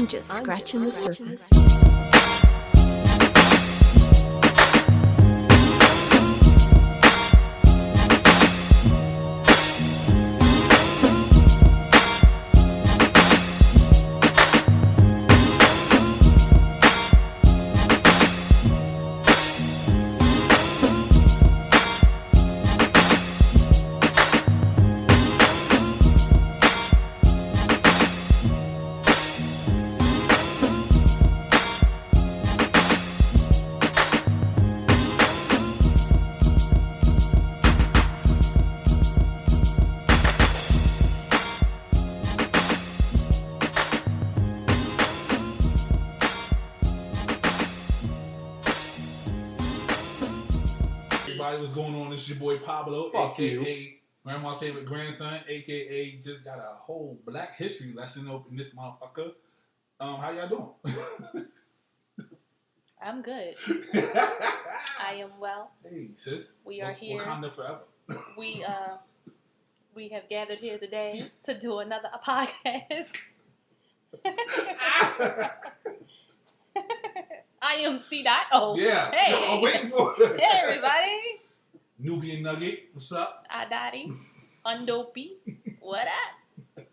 I'm just scratching the surface. What's going on? This is your boy Pablo, Fuck aka you. Grandma's favorite grandson, aka just got a whole Black history lesson open this motherfucker. How y'all doing? I'm good. I am well. Hey sis, We are here. Wakanda forever. We have gathered here today to do another podcast. I am C.O. Yeah. Hey. I'm waiting for it. Hey everybody. Nubian Nugget, what's up? Adati. Undopey. What up?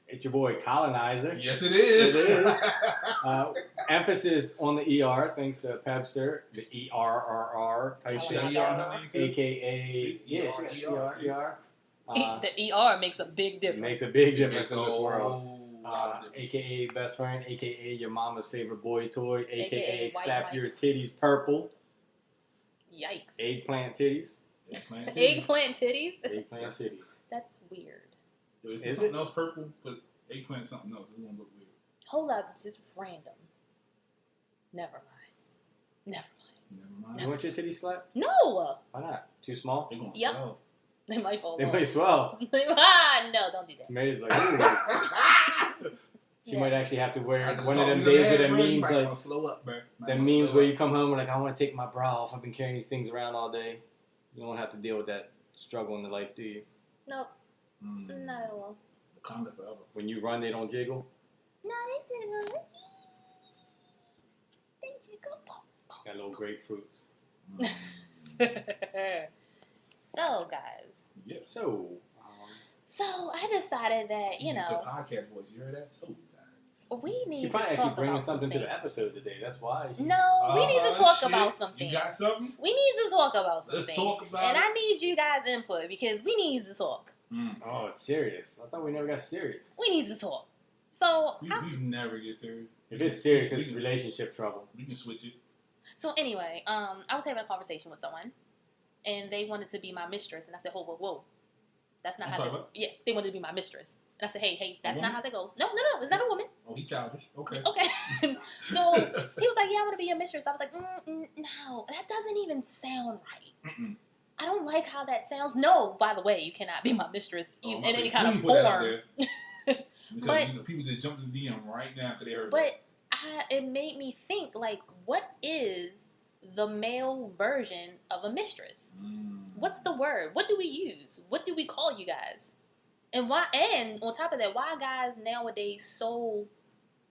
It's your boy Colonizer. Yes, it is. It is. Emphasis on the ER, thanks to Pepster, the ERRR type She shit. got ER in her name too? AKA, yeah, she got ER. The ER makes a big difference. Makes a big difference Makes in this a world. whole lot of difference. AKA best friend, AKA your mama's favorite boy toy, AKA White slap Mike. your titties purple, Yikes. eggplant titties. Eggplant titties? Eggplant titties. That's weird. Yo, is Is something it? else purple? But eggplant is something else. It's gonna look weird. Hold up. Just random. Never mind. Never mind. You want your titties slapped? No. Why not? Too small? They're gonna Yep. swell. They might fall They off. might swell. No, don't do that. Tomatoes like, ooh. She Yeah. might actually have to wear After one of them talking to days that, where that bro, you memes might like wanna slow up, bro. Might them wanna memes slow where up. you come home and like, I want to take my bra off. I've been carrying these things around all day. You don't have to deal with that struggle in the life, do you? Nope, not at all. Wakanda forever. When you run, they don't jiggle. No, they said no. They jiggle. Got little grapefruits. So, guys. Yeah. So, So, I decided that, It's a podcast voice. You heard that? So guys. we need you to probably talk actually bringing about something to something. the episode today. That's why. No, we need to talk Shit. about something. You got something? We need to talk about something. Let's talk about and it. I need you guys' input because we need to talk. Oh, it's serious. I thought we never got serious. We need to talk. So, We never get serious. If it's serious, We it's can- relationship trouble. We can switch it. So anyway, I was having a conversation with someone, and they wanted to be my mistress, and I said, whoa, that's not I'm how sorry, that. what? Yeah, they wanted to be my mistress, and I said, hey, that's A not woman? how that goes. No, it's not a woman. Oh, he childish. Okay. Okay. So he was like, yeah, I want to be your mistress. I was like, no, that doesn't even sound right. Mm-mm. I don't like how that sounds. No, by the way, you cannot be my mistress Oh, in I'm any saying, kind of please put that out form. there. Because But- people just jumped in the DM right now because they heard But it made me think, like, what is the male version of a mistress? that. What's the word? What do we use? What do we call you guys? And why? And on top of that, why are guys nowadays so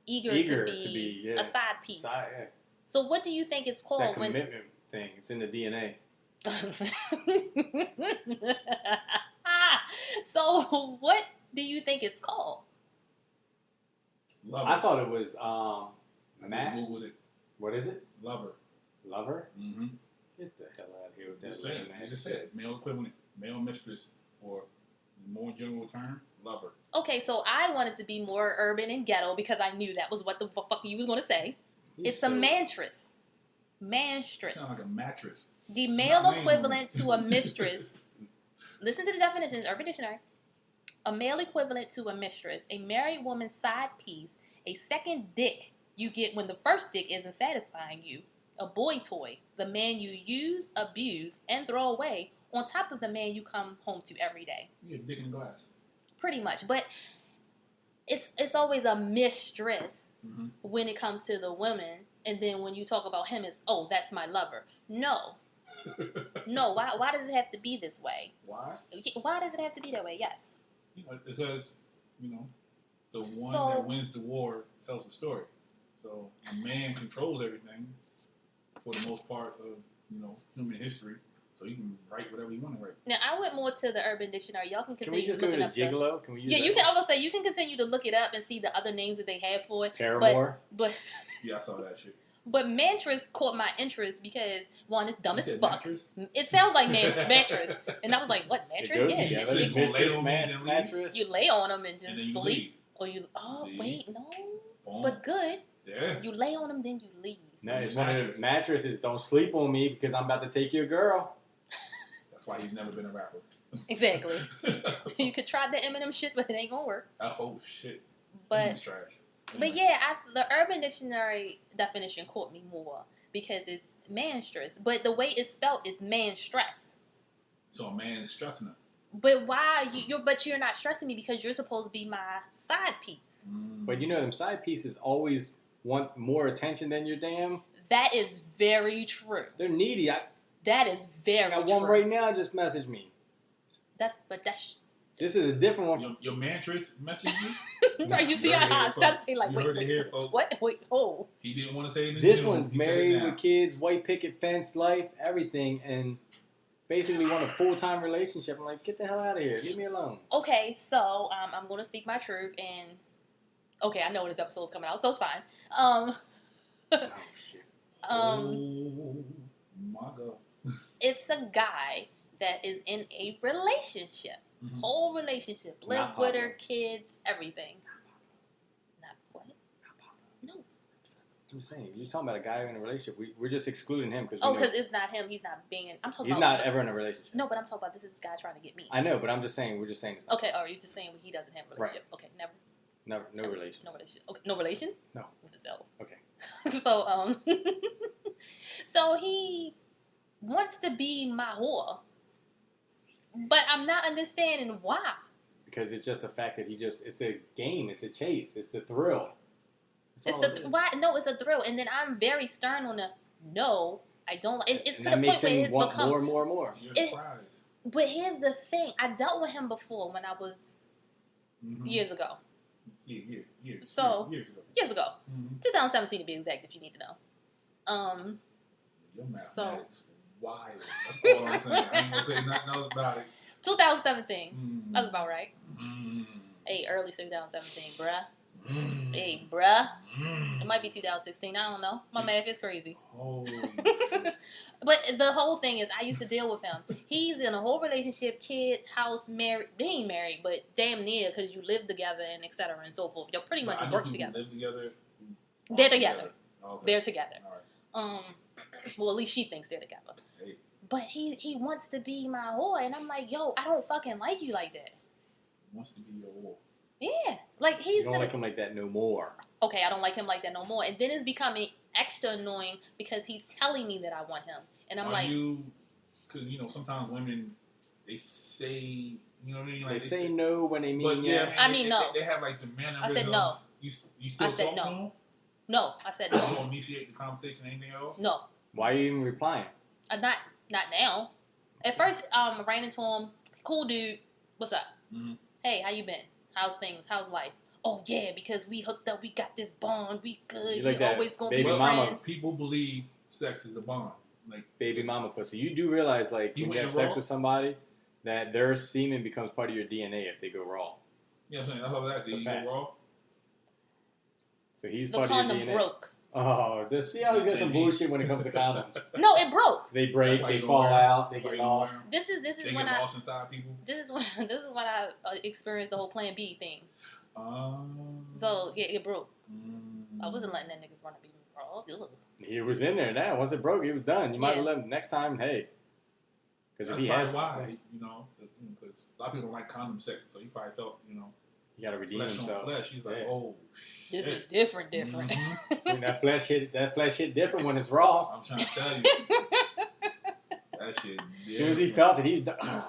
eager to be yeah. a side piece? Yeah. So what do you think it's It's called that when? commitment thing. It's in the DNA. So what do you think it's called? Lover. I thought it was I Matt. just Googled it. What is it? Lover. Lover? Mm-hmm. Get the hell out of here with that. Just said. lame It ass just shit. said. Male equivalent. Male mistress. Or more general term. Lover. Okay, so I wanted to be more urban and ghetto because I knew that was what the fuck you was going to say. He's It's a mantress. Manstress. Sound like a mattress. The male Not equivalent to a mistress. Listen to the definitions, Urban Dictionary. A male equivalent to a mistress, a married woman's side piece, a second dick you get when the first dick isn't satisfying you, a boy toy, the man you use, abuse, and throw away, on top of the man you come home to every day. You get a dick in the glass. Pretty much. But it's always a mistress Mm-hmm. when it comes to the women, and then when you talk about him, it's, oh, that's my lover. No. No, why does it have to be this way? Why? Why does it have to be that way? Yes. Because, The one So- that wins the war tells the story. So a man controls everything for the most part of human history. So he can write whatever you want to write. Now, I went more to the Urban Dictionary. Y'all can Can we continue just go looking to up Gigolo? Can we use Yeah, that you can one? almost say you can continue to look it up and see the other names that they have for it. Paramore? But Yeah, I saw that shit. ManStress caught my interest because one, it's dumb You as said fuck. mattress? It sounds like mattress, and I was like, what It mattress? goes Yeah, together. It's you, gonna lay Mistress, on me and leave. mattress. you lay on them and just And then you sleep, leave. or you. Oh See? wait, no, Boom. but good. Yeah. You lay on them, then you leave. No, it's one Mattress. of the mattresses. Don't sleep on me because I'm about to take your girl. That's why he's never been a rapper. Exactly. You could try the Eminem shit, but it ain't gonna work. Oh shit. But Eminem's trash. But yeah, the Urban Dictionary definition caught me more because it's ManStress, but the way it's spelled is ManStress. So a man is stressing her. But why you're not stressing me because you're supposed to be my side piece. But you know, them side pieces always want more attention than your damn. That is very true. They're needy. That is very I got true. one right now just messaged me. That's This is a different one. Your mattress messaged you? right. You see how I sound like You wait, heard it wait, here, folks. what? Wait, oh. He didn't want to say it in the This gym. one, He said it married now. with kids, white picket fence life, everything, and basically want a full-time relationship. I'm like, get the hell out of here. Leave me alone. Okay, so I'm going to speak my truth, and okay, I know when this episode's coming out, so it's fine. Oh, shit. Oh my god. It's a guy that is in a relationship, Mhm. whole relationship, live Not with Pablo. her, kids, everything. Not what? No. I'm just saying, you're talking about a guy in a relationship. We're just excluding him because Oh, because it's not him. He's not being. I'm talking he's about. not ever in a relationship. No, but I'm talking about this is this guy trying to get me. I know, but I'm just saying, we're just saying it's not. Okay, or are you just saying he doesn't have a relationship? Okay, never. No relations. No relationship. Okay, no relations. No. With his L. Okay. So so he wants to be my whore, but I'm not understanding why. Because it's just the fact that it's the game, it's the chase, it's the thrill. That's all it is. Why? No, it's a thrill, and then I'm very stern on the no. I don't like. It's And to that the makes point where him it's want become. more and more and more. You're the It- prize. But here's the thing: I dealt with him before when I was Mhm. years ago. Years. So- years ago. Years ago, Mhm. 2017 to be exact, if you need to know. Your So- mathematics wild. That's all I'm saying. I ain't gonna say nothing else about it. 2017. Mhm. That's about right. Mhm. Hey, early 2017, bruh. Mhm. Hey, bruh. Mhm. It might be 2016. I don't know. My math is crazy. Holy shit. But the whole thing is, I used to deal with him. He's in a whole relationship, kid, house, married. They ain't married, but damn near, because you live together and et cetera and so forth. Y'all pretty much I know work people together. live together. They're together. Okay. They're together. All right. Well, at least she thinks they're together. Hey. But he wants to be my whore, and I'm like, yo, I don't fucking like you like that. Wants to be your war. Yeah, like You he's don't like him like that no more. okay. I don't like him like that no more. And then it's becoming extra annoying because he's telling me that I want him, and I'm Are like, you? Because sometimes women they say, you know what I mean? They Like say no when they mean yes. I mean, no. They have like the mannerisms. I said no. You still I said talk no. to them? no. I said You no, don't initiate the conversation, anything else? no. Why are you even replying? Not now. At first, I ran into him. Cool dude. What's up? Mhm. Hey, how you been? How's things? How's life? Oh yeah, because we hooked up. We got this bond. We good. You like we that always gonna baby be mama. friends. People believe sex is a bond. Like Baby mama pussy. You do realize, like, You when you went have sex raw? with somebody, that their semen becomes part of your DNA if they go raw. You know what I'm saying? That's how that. Did you go fact. raw? So he's The part of condom your DNA. broke. Oh, see how he's got some bullshit when it comes to condoms. No, it broke. They break, That's why they you don't fall wear 'em. out, they That's why get you don't lost. wear 'em. This They is get when I lost inside people. this is when I experienced the whole Plan B thing. So yeah, it broke. I wasn't letting that nigga run up even raw. Ugh. He was in there now. Once it broke, he was done. You might as Yeah. well let him next time, hey. Because if That's he probably has, why, because a lot of people don't like condom sex, so he probably felt, he got to redeem flesh himself. on flesh. He's like, Yeah. oh This shit. is different. Mhm. See, that flesh hit different when it's raw. I'm trying to tell you, that shit. As soon as he felt it, he was done.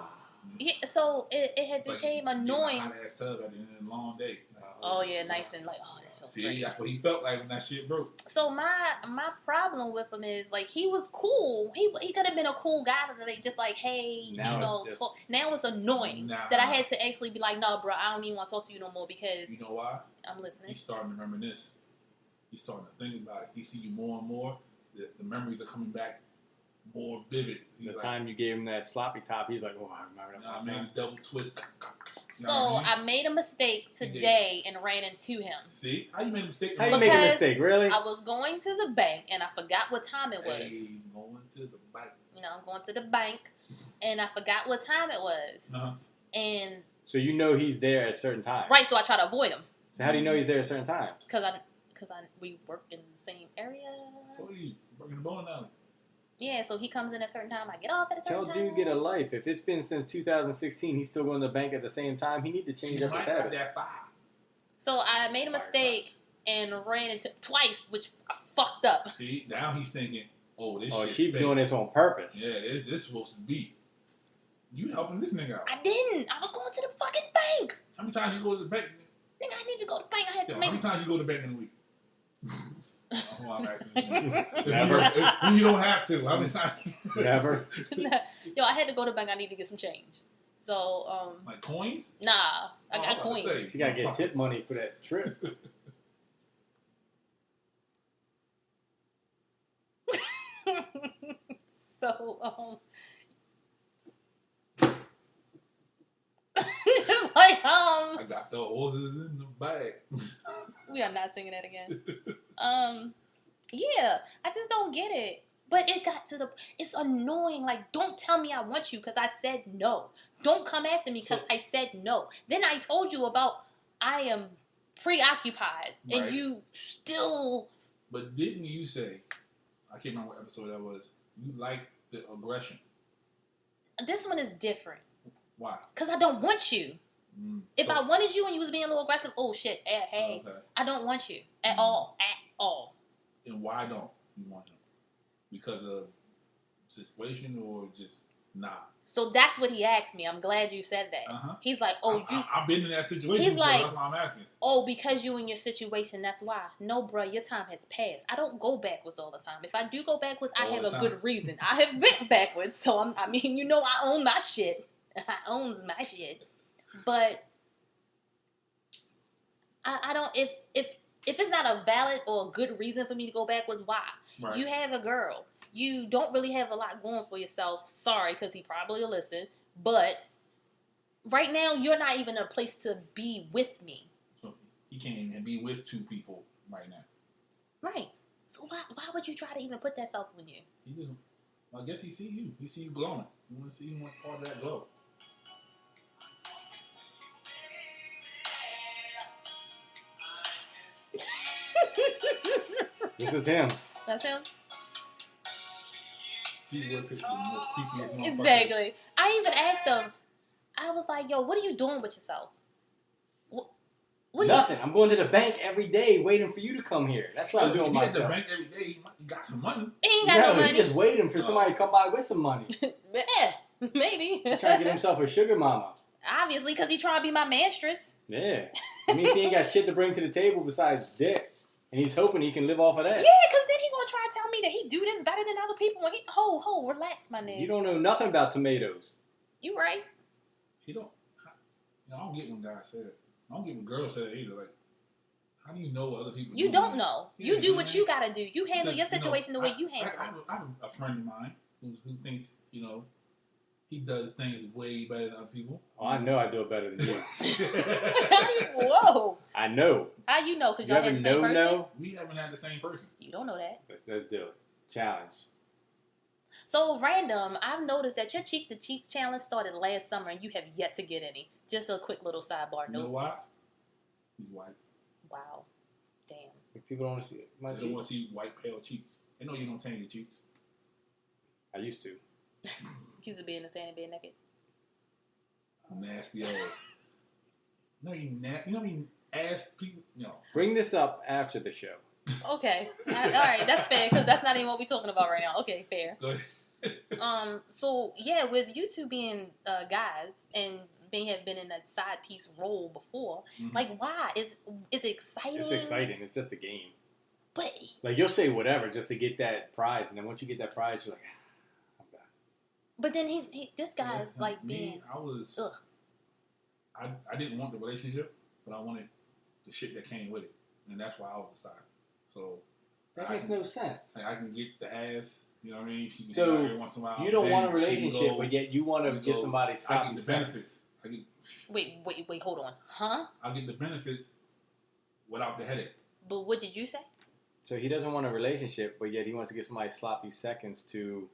Yeah, so it had It's like became getting a annoying. hot ass tub at the end of a long day. Oh yeah, nice and like, oh, this feels See, great. that's what he felt like when that shit broke. So my problem with him is like he was cool. He could have been a cool guy today, just like hey, Now it's just- now it's annoying Nah. that I had to actually be like, no, bro, I don't even want to talk to you no more because You know why? I'm listening. He's starting to reminisce. He's starting to think about it. He see you more and more. The memories are coming back more vivid. He's The like, time you gave him that sloppy top, he's like, oh, I remember that. nah, one man, time. double twist. So Know what I mean? I made a mistake today and ran into him. See? How you made a mistake? How you make a Because mistake, really? I was going to the bank and I forgot what time it was. Hey, going to the bike. You know, I'm going to the bank and I forgot what time it was. Uh-huh. And So you know he's there at a certain time. right, so I try to avoid him So how do you know he's there at a certain time? because we work in the same area. So you working the bowling alley. Yeah, so he comes in at a certain time. I get off at a Tell certain time. dude get a life. If it's been since 2016, he's still going to the bank at the same time. He need to change You up his might got habits. that fire. So I made a mistake and ran into twice, which I fucked up. See, now he's thinking, oh, this Oh, shit's she's fake. doing this on purpose. Yeah, this supposed to be. You helping this nigga out. I didn't. I was going to the fucking bank. How many times you go to the bank? Nigga, I need to go to the bank. I had Yo, to how make many times you go to the bank in a week? Oh, I'm asking. Never. If you don't have to. How many times? Never. Yo, I had to go to the bank. I need to get some change. So, Like coins? nah, I Oh, got I'm about to coins. say, She got to get tip money for that trip. So, just like, I got the horses in the bag. we are not singing that again. Yeah, I just don't get it. But it got to it's annoying. Like, don't tell me I want you because I said no. Don't come after me because So- I said no. Then I told you about I am preoccupied Right. and you still. But didn't you say, I can't remember what episode that was, you like the aggression. This one is different Why? because I don't want you. If So- I wanted you and you was being a little aggressive, oh shit, hey, Okay. I don't want you at Mhm. all, at all. And why don't you want him? Because of situation or just nah? So that's what he asked me. I'm glad you said that. Uh-huh. He's like, oh, you, I've been in that situation. He's before, like- that's why I'm asking. oh, because you in your situation, that's why. No, bruh, your time has passed. I don't go backwards all the time. If I do go backwards, I All have the a time. good reason. I have went backwards, so I mean, you know, I own my shit. I owns my shit. But I don't. If it's not a valid or a good reason for me to go backwards, why? Right. You have a girl. You don't really have a lot going for yourself. Sorry, because he probably will listen. But right now, you're not even in a place to be with me. So he can't even be with two people right now. Right. So why would you try to even put that self on you? He just, I guess he see you. He see you glowing. You want to see him part of that glow. This is him. That's him? See what the most creepiest motherfucker. Exactly. I even asked him, I was like, yo, what are you doing with yourself? What are Nothing. I'm going to the bank every day waiting for you to come here. That's what I'm doing He at the myself. bank every day. He got some money. He ain't got no He's money. just waiting for somebody to come by with some money. Maybe. He's trying to get himself a sugar mama. Obviously, because he trying to be my manstress. Yeah. I mean, he ain't got shit to bring to the table besides dick. And he's hoping he can live off of Yeah, that. because then he gonna try to tell me that he do this better than other people. And relax, my nigga. You don't know nothing about tomatoes. You right. He don't. I don't get when guys say that. I don't get when girls say that either. Like, how do you know what other people? You do? don't know. Yeah, You do what you gotta do. You handle Because, your situation the way you I handle it. have a friend of mine who thinks, he does things way better than other people. Oh, I know I do it better than you. Whoa. I know. How you know? Because You y'all ever have the same person? know? We haven't had the same person. You don't know that. Let's do it. Challenge. So random, I've noticed that your cheek to cheek challenge started last summer and you have yet to get any. Just a quick little sidebar You know note. why? He's white. Wow. Damn. If people don't want to see my They don't want cheeks. to see white, pale cheeks. They know you don't tan your cheeks. I used to. Used to be in the standing being naked. Nasty ass. No, you know what I mean? Ass people. No. Bring this up after the show. Okay. All right, that's fair because that's not even what we're talking about right now. Okay, fair. Go ahead. So yeah, with you two being guys and may have been in that side piece role before. Mhm. Like, why? Is it exciting? It's exciting. It's just a game. But Like, you'll say whatever just to get that prize, and then once you get that prize, you're like, I'm done. but then this guy's Listen, like me, being. Ugh. I didn't want the relationship, but I wanted the shit that came with it, and that's why I was decided. So That makes no sense. like, I can get the ass. You know what I mean? She can So, get out every once in a while. You don't want a Then she can relationship, go- but yet you want to we get go- somebody I sloppy get the seconds. benefits. Wait, hold on. Huh? I get the benefits without the headache. But what did you say? So he doesn't want a relationship, but yet he wants to get somebody sloppy seconds to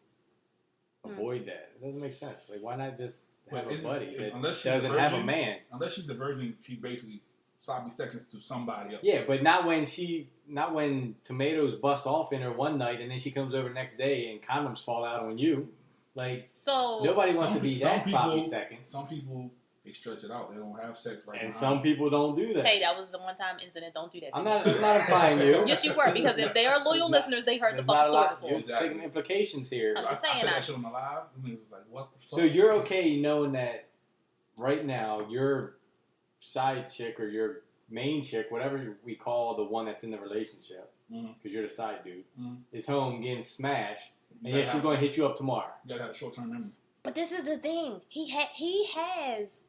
avoid that. It doesn't make sense. Like, why not just have But a isn't- buddy that unless she's doesn't a have a virgin- man? Unless she's the virgin, she basically sloppy seconds to somebody else. Yeah, but not when tomatoes bust off in her one night and then she comes over the next day and condoms fall out on you. Like, So nobody wants to be some that sloppy people- seconds. Some people, they stretch it out. They don't have sex right And now. some people don't do that. hey, that was the one-time incident. Don't do that. I'm not implying you. Yes, you were, because if they are loyal There's not- listeners, they heard the There's not fucking a story lot. before. You're Exactly. taking implications here. I'm I just saying said that. that shit on the live. I mean, it was like, what the fuck? So you're okay knowing that right now your side chick or your main chick, whatever we call the one that's in the relationship, Mhm. because you're the side dude, Mhm. is home getting smashed, and You yet gotta she's have- going to hit you up tomorrow. You gotta have a short-term memory. But this is the thing. He has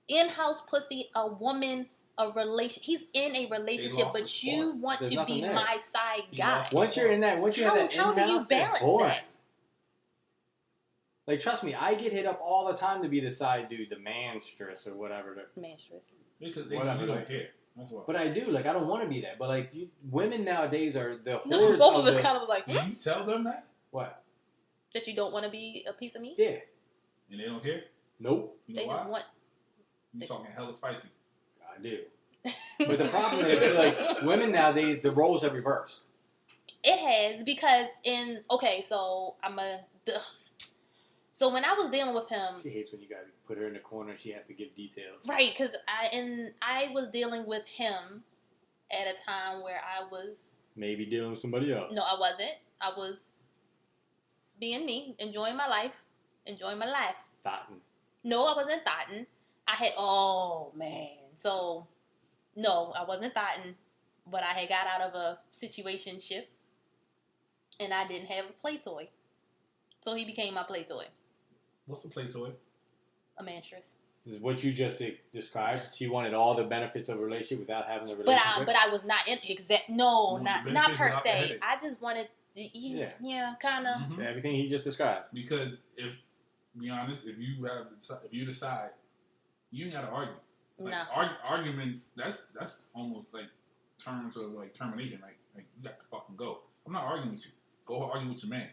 in-house pussy, a woman, a relation. He's in a relationship, lost the but you spark. want There's to be nothing there. my side He guy. lost Once you're in that, once you have that How do you in-house, balance that's boring. that? Like, trust me, I get hit up all the time to be the side dude, the ManStress or whatever. ManStress. Because Whatever, you don't like- care. That's why. But I do, like, I don't want to be that. But like, women nowadays are the No, whores both of of us the, kind of was like, Did you tell them that? what? that you don't want to be a piece of meat. Yeah, And they don't care? nope, You know They why? just want. You talking hella spicy. I do. But the problem is, like, women nowadays, the roles have reversed. It has, because so when I was dealing with him, She hates when you guys put her in the corner and she has to give details. right? Because I was dealing with him at a time where I was Maybe dealing with somebody else. no, I wasn't. I was being me, enjoying my life. Thoughtin'. No, I wasn't thotting. Oh man, so no, I wasn't thotting, but I had got out of a situationship, and I didn't have a play toy, so he became my play toy, What's the play toy? a ManStress. This is what you just described. She wanted all the benefits of a relationship without having a But relationship. I was not in exact. No, You want not the not benefits per without the se. headache. I just wanted, yeah, kind of. Mhm. Everything he just described. Because be honest, if you decide, you ain't gotta argue. Like, No. Argument, that's almost like terms of like termination. Like you got to fucking go. I'm not arguing with you. Go argue with your man.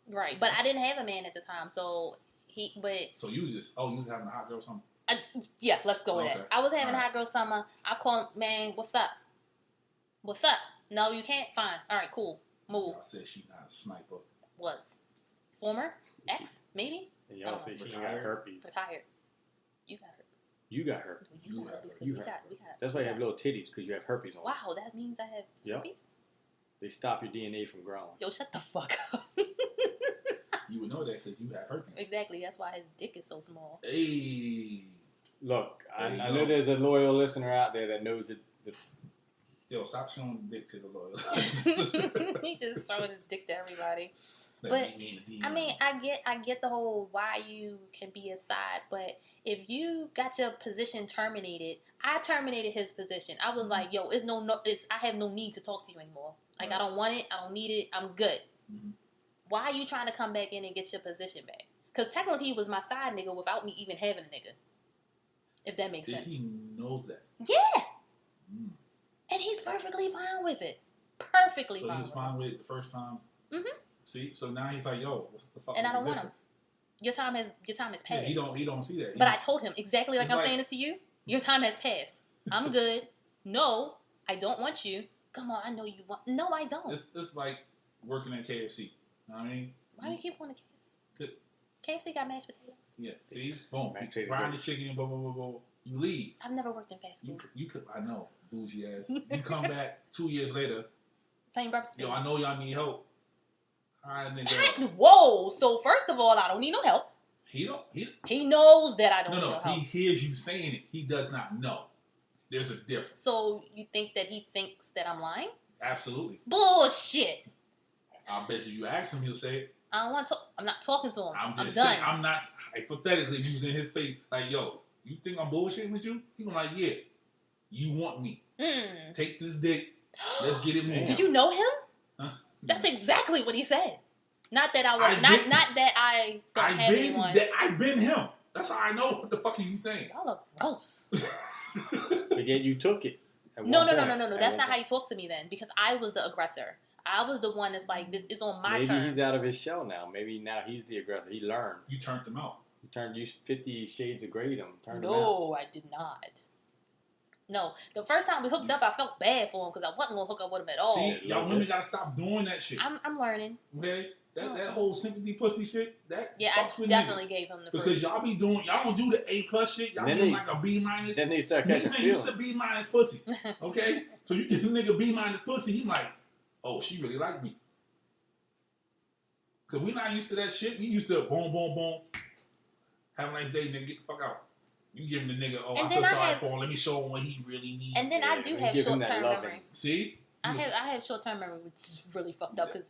Right, but I didn't have a man at the time, so So you just you was having a hot girl or something. yeah, let's go with Okay. that. I was having All right. hot girl summer. I called, man, what's up? What's up? No, you can't. Fine. All right, cool. Move. Y'all said she not a sniper. Was former ex maybe And y'all Oh. say she got Retired. herpes. retired. You got her. You got herpes. You got have herpes, 'cause you we have got. That's why you have little titties, because you have herpes on. Wow, that means I have Yep. herpes. They stop your DNA from growing. Yo, shut the fuck up. You would know that because you have herpes. Exactly. That's why his dick is so small. Hey, Look, I There you know go. there's a loyal listener out there that knows the yo, stop showing dick to the lawyer. He just throwing his dick to everybody. Let But, me in the I DM. mean, I get the whole why you can be a side, but if you got your position terminated, I terminated his position. I was like, yo, I have no need to talk to you anymore. Like, I Right. don't want it. I don't need it. I'm good. Mhm. Why are you trying to come back in and get your position back? Because technically he was my side nigga without me even having a nigga. If that makes Did sense. he know that? Yeah. Mm. And he's perfectly fine with it. Perfectly So fine. he was with fine it. with it the first time. Mhm. See, so now he's like, yo, what's the fuck? And is I don't the want him. difference? Your time has passed. Yeah, he don't see that. But I He's- told him exactly like It's I'm like- saying this to you. Your time has passed. I'm good. No, I don't want you. Come on, I know you want. No, I don't. It's like working at KFC. You know what I mean? Why do you keep wanting KFC? Good. KFC got mashed potatoes. Yeah. See, boom. Mashed You potato frying the good. chicken, blah blah blah blah. You leave. I've never worked in fast food. You could. I know, bougie ass. You come back 2 years later. Same breakfast. Yo, I know y'all need help. Hi, nigga. Whoa! So first of all, I don't need no help. He don't. He knows that I don't need No. no help. He hears you saying it. He does not know. There's a difference. So you think that he thinks that I'm lying? Absolutely. Bullshit. I bet you ask him, he'll say it. I don't want to. I'm not talking to him. I'm just done. saying. I'm not hypothetically using his face. Like, yo, you think I'm bullshitting with you? He's gonna like, yeah. You want me? Take this dick. Let's get it moving. Did you know him? Huh? That's exactly what he said. Not that I was not that I don't have anyone. I've been him. That's how I know what the fuck he's saying. Y'all look gross. But yet you took it. No. That's not how he talks to me then, because I was the aggressor. I was the one that's like, this is on my terms. Maybe he's out of his shell now. Maybe now he's the aggressor. He learned. You turned him out. You 50 Shades of Grey him. Turned him out. No, I did not. No, the first time we hooked up, I felt bad for him because I wasn't gonna hook up with him at all. See, y'all women gotta stop doing that shit. I'm learning. Okay, that whole sympathy pussy shit. That yeah, fucks I with definitely niggas. gave him the because first. y'all don't do the A+ shit. Y'all give him like a B-. Then they start catching niggas ain't used to B- pussy. Okay, so you give a nigga B- pussy, he like, oh, she really like me. Cause we not used to that shit. We used to boom, boom, boom. Have a nice day, nigga. Get the fuck out. You give him the nigga, oh, I feel sorry for him. Let me show him what he really needs. And then I do have short-term memory. See? I have short-term memory, which is really fucked up because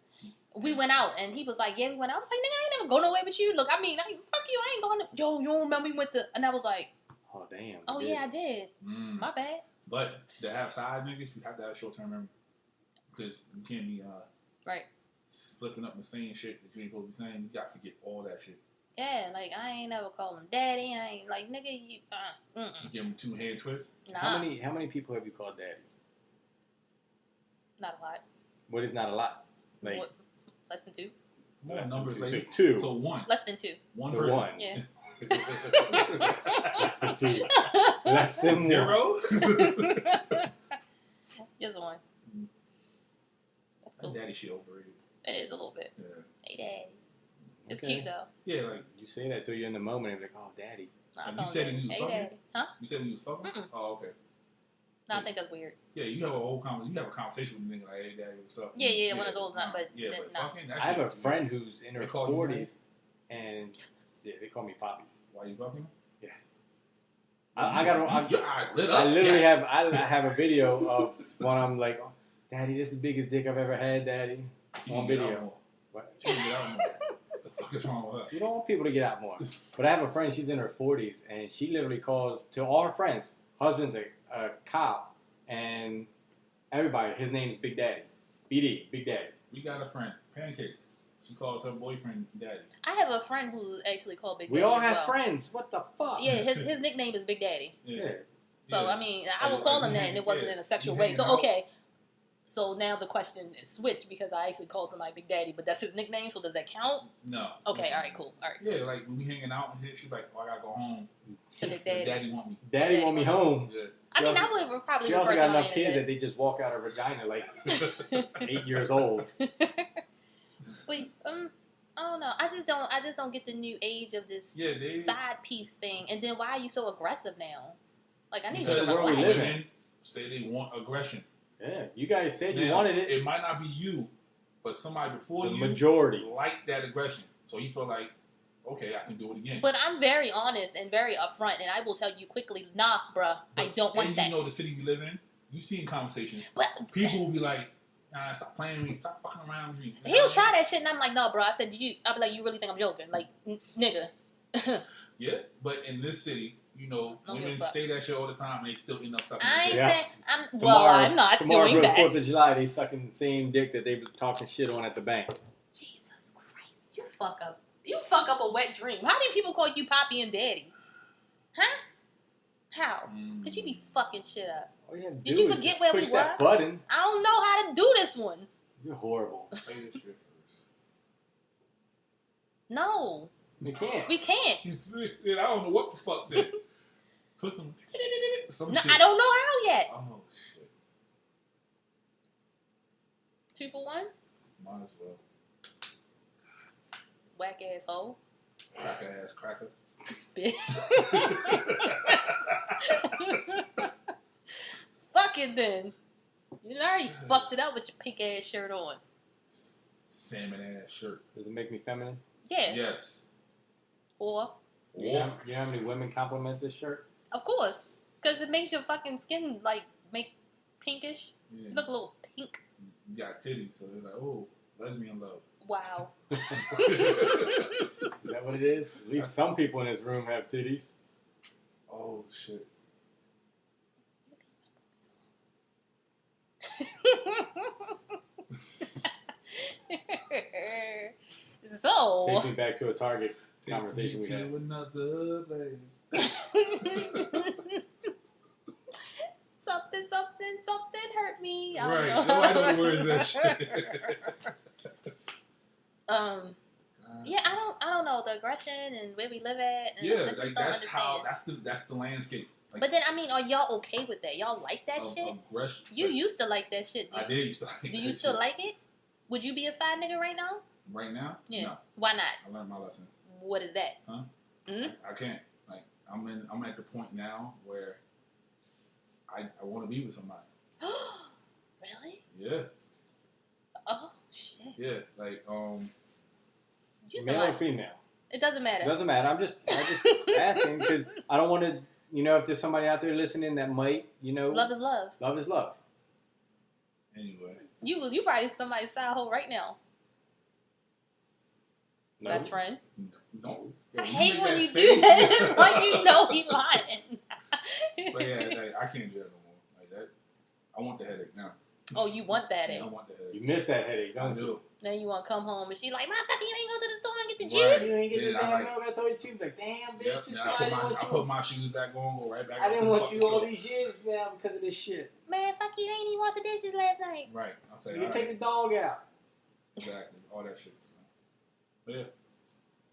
we went out and he was like, yeah, we went out. I was like, nigga, I ain't never go nowhere with you. Look, I mean, fuck you. I ain't going to, yo, you don't remember we went to, and I was like, oh, damn. Oh, yeah, I did. My bad. But to have side niggas, you have to have short-term memory. Because you can't be right. slipping up and saying shit that you ain't supposed to be saying. You got to forget all that shit. Yeah, like, I ain't never call him daddy. I ain't, like, nigga, you, You give him 2 hand twists? Nah. How many people have you called daddy? Not a lot. What is not a lot? Like, what? Less than 2? More numbers like so 2. So 1. Less than 2. One person. 1. Yeah. Less than 2. Less than 0. Just 1. That's cool. Daddy shit overrated. It is a little bit. Yeah. Hey, daddy. It's Okay. cute, though. Yeah, like. You say that till you're in the moment and be like, oh, daddy. You said when you was hey, fucking? daddy. Huh? You said when you was fucking? Mm-mm. Oh, okay. No, I think that's weird. Yeah, you have a whole conversation with a nigga like, hey, daddy, what's up? Yeah, one of those, not, but yeah, then, but no. fucking, that I have shit, a friend who's in her They call you 40s, and they call me Poppy. Why you fucking? Yes. I got. Your eyes lit up. I literally yes. I have a video of when I'm like, oh, Daddy, this is the biggest dick I've ever had, Daddy. You On need to get out video. more. What? You need to get out more. The fuck is wrong with her? You don't want people to get out more. But I have a friend, she's in her 40s, and she literally calls to all her friends, husband's a cop, and everybody, his name's Big Daddy. BD, Big Daddy. We got a friend, Pancakes. She calls her boyfriend Daddy. I have a friend who's actually called Big Daddy. We all as have well. friends. What the fuck? Yeah, his nickname is Big Daddy. Yeah. So, Yeah. I mean, I would call him that, and it wasn't in a sexual way. So, okay. So now the question is switched because I actually call somebody Big Daddy, but that's his nickname, so does that count? No. Okay, all right, cool. All right. Yeah, like when we hanging out and shit, she's like, oh, I gotta go home. To Big Daddy. Daddy want me. Daddy want me home. Yeah. I mean, also- I would probably She refer also got somebody enough kids to that they just walk out her vagina like 8 years old. But I don't know. I just don't get the new age of this Yeah, they. side piece thing. And then why are you so aggressive now? Like, I need Because to where we relax. live in. Women say they want aggression. Yeah, you guys said you Now, wanted it. It might not be you, but somebody before The you majority. like that aggression. So you feel like, okay, I can do it again. But I'm very honest and very upfront, and I will tell you quickly, nah, bruh, I don't want and that. you know the city we live in, you see in conversations, But people will be like, nah, stop playing with me, stop fucking around with me. he'll try that shit, and I'm like, no, bro. I said, I'll be like, you really think I'm joking? Like, nigga. Yeah, but in this city, you know, Don't give women a fuck. say that shit all the time, and they still end up sucking. I ain't their dick. saying, I'm not tomorrow doing for the that. 4th of July, they sucking the same dick that they were talking shit on at the bank. Jesus Christ, you fuck up. You fuck up a wet dream. How many people call you Poppy and Daddy? Huh? How? Cause you be fucking shit up. All you have to Did do you is forget just where we push that were? button. I don't know how to do this one. You're horrible. Play this shit first. No, You can't. we can't. You see, I don't know what the fuck that. Put some No, shit. I don't know how yet. Oh shit. 2 for 1? Might as well. Whack ass hole. Cracker ass cracker. Fuck it then. You already fucked it up with your pink ass shirt on. Salmon ass shirt. Does it make me feminine? Yeah. Yes. Whore. You know how many women compliment this shirt? Of course. Because it makes your fucking skin, like, make pinkish. Yeah. You look a little pink. You got titties, so they're like, oh, lesbian love. Wow. Is that what it is? At least some people in this room have titties. Oh, shit. So. Takes me back to a Target conversation we Take had. me to another place. something hurt me. I Right. don't know. Nobody knows the words of that shit. Yeah, I don't know the aggression and where we live at. And I Yeah, just like don't that's the landscape. Like, but then I mean, are y'all okay with that? Y'all like that shit? Aggression. You used to like that shit. I did used to like Do that you still shit. like it? Would you be a side nigga right now? Right now? Yeah. No. Why not? I learned my lesson. What is that? Huh? Hmm? I can't. Like I'm at the point now where I want to be with somebody. Really? Yeah. Oh shit. Yeah. Like You Male or female? It doesn't matter. It doesn't matter. I'm just asking because I don't want to, if there's somebody out there listening that might, Love is love. Love is love. anyway. You probably somebody's side hoe right now. No. Best friend. No. I You hate make when that you face. do that. It's like you know he lying. But yeah, like, I can't do that no more. Like that. I want the headache now. Oh, you want that? Yeah, I Eh? want the You headache. miss that headache, I don't you? do. Now you want to come home and she like, motherfucker, you ain't go to the store and get the Right. juice. You ain't get the Yeah, I damn like- milk. I told you to. Like, damn, bitch. Yep. Just Now I didn't want I you. put my shoes back on, go right back I up didn't to the want you fucking all store. these years now because of this shit. Man, fuck you, ain't even wash the dishes last night. Right. I'll say, You can all take right. the dog out. Exactly. All that shit. But yeah.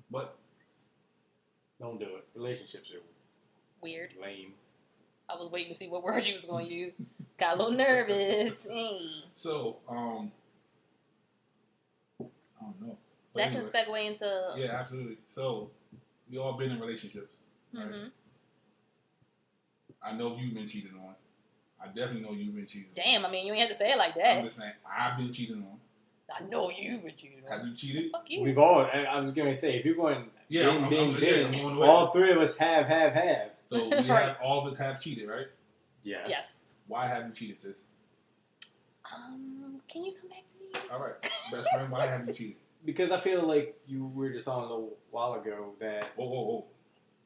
But Don't do it. Relationships are Weird. lame. I was waiting to see what word she was going to use. Got a little nervous. Hey. so, I don't know. But That anyway. can segue into. Yeah, absolutely. So, we all been in relationships. Right? hmm I know you've been cheated on. I definitely know you've been cheated on. Damn, I mean, you ain't have to say it like I'm that. just saying, I've been cheated on. I know you, but you. Have you cheated? Fuck you. We've all, I was going to say, if you're going Yeah, I'm going the way. all three of us have. So, we Right. have, all of us have cheated, right? Yes. Yes. Why have you cheated, sis? Can you come back to me? All right. Best friend, why have you cheated? Because I feel like you were just on a little while ago that, Whoa.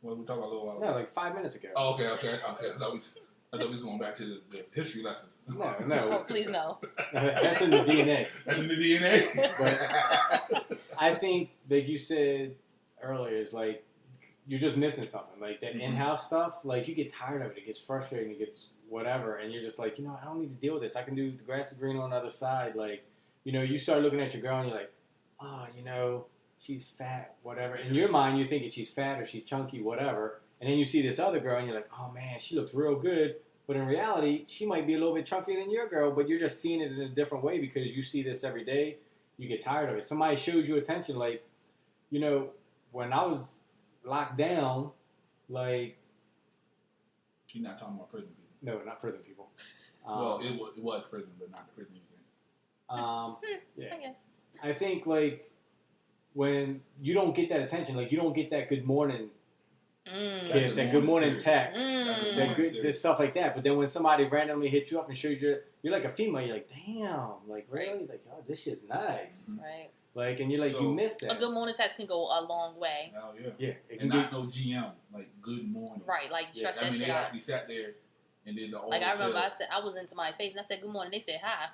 What we talking about a little while ago? no, like 5 minutes ago. Oh, okay. I thought we was going back to the history lesson. No. Oh, please no. That's in the DNA. That's in the DNA. But I think, like you said earlier, is like you're just missing something. Like that Mhm. in-house stuff, like you get tired of it. It gets frustrating. It gets whatever. And you're just like, I don't need to deal with this. I can do the grass is green on the other side. Like, you start looking at your girl and you're like, oh, she's fat, whatever. In your mind, you're thinking she's fat or she's chunky, whatever. And then you see this other girl and you're like, oh man, she looks real good. But in reality, she might be a little bit chunkier than your girl, but you're just seeing it in a different way because you see this every day. You get tired of it. Somebody shows you attention. Like, when I was locked down, like, You're not talking about prison people. no, not prison people. Well, it was prison, but not the prison you think. Yeah. I guess. I think, like, when you don't get that attention, like, you don't get that good morning Mm. kiss, that good morning text, Mm. that good stuff like that. But then when somebody randomly hits you up and shows you're like a female, you're like, damn, like, really? Like, oh, this shit's nice. Right. Like, and you're like, So- you missed A that. good morning text can go a long way. Hell yeah. Yeah, it can And get, not no GM, like good morning. Right. Like, Yeah, shut I that mean, shit they out. actually sat there and did the Like, I remember I was into my face and I said, good morning. They said, hi.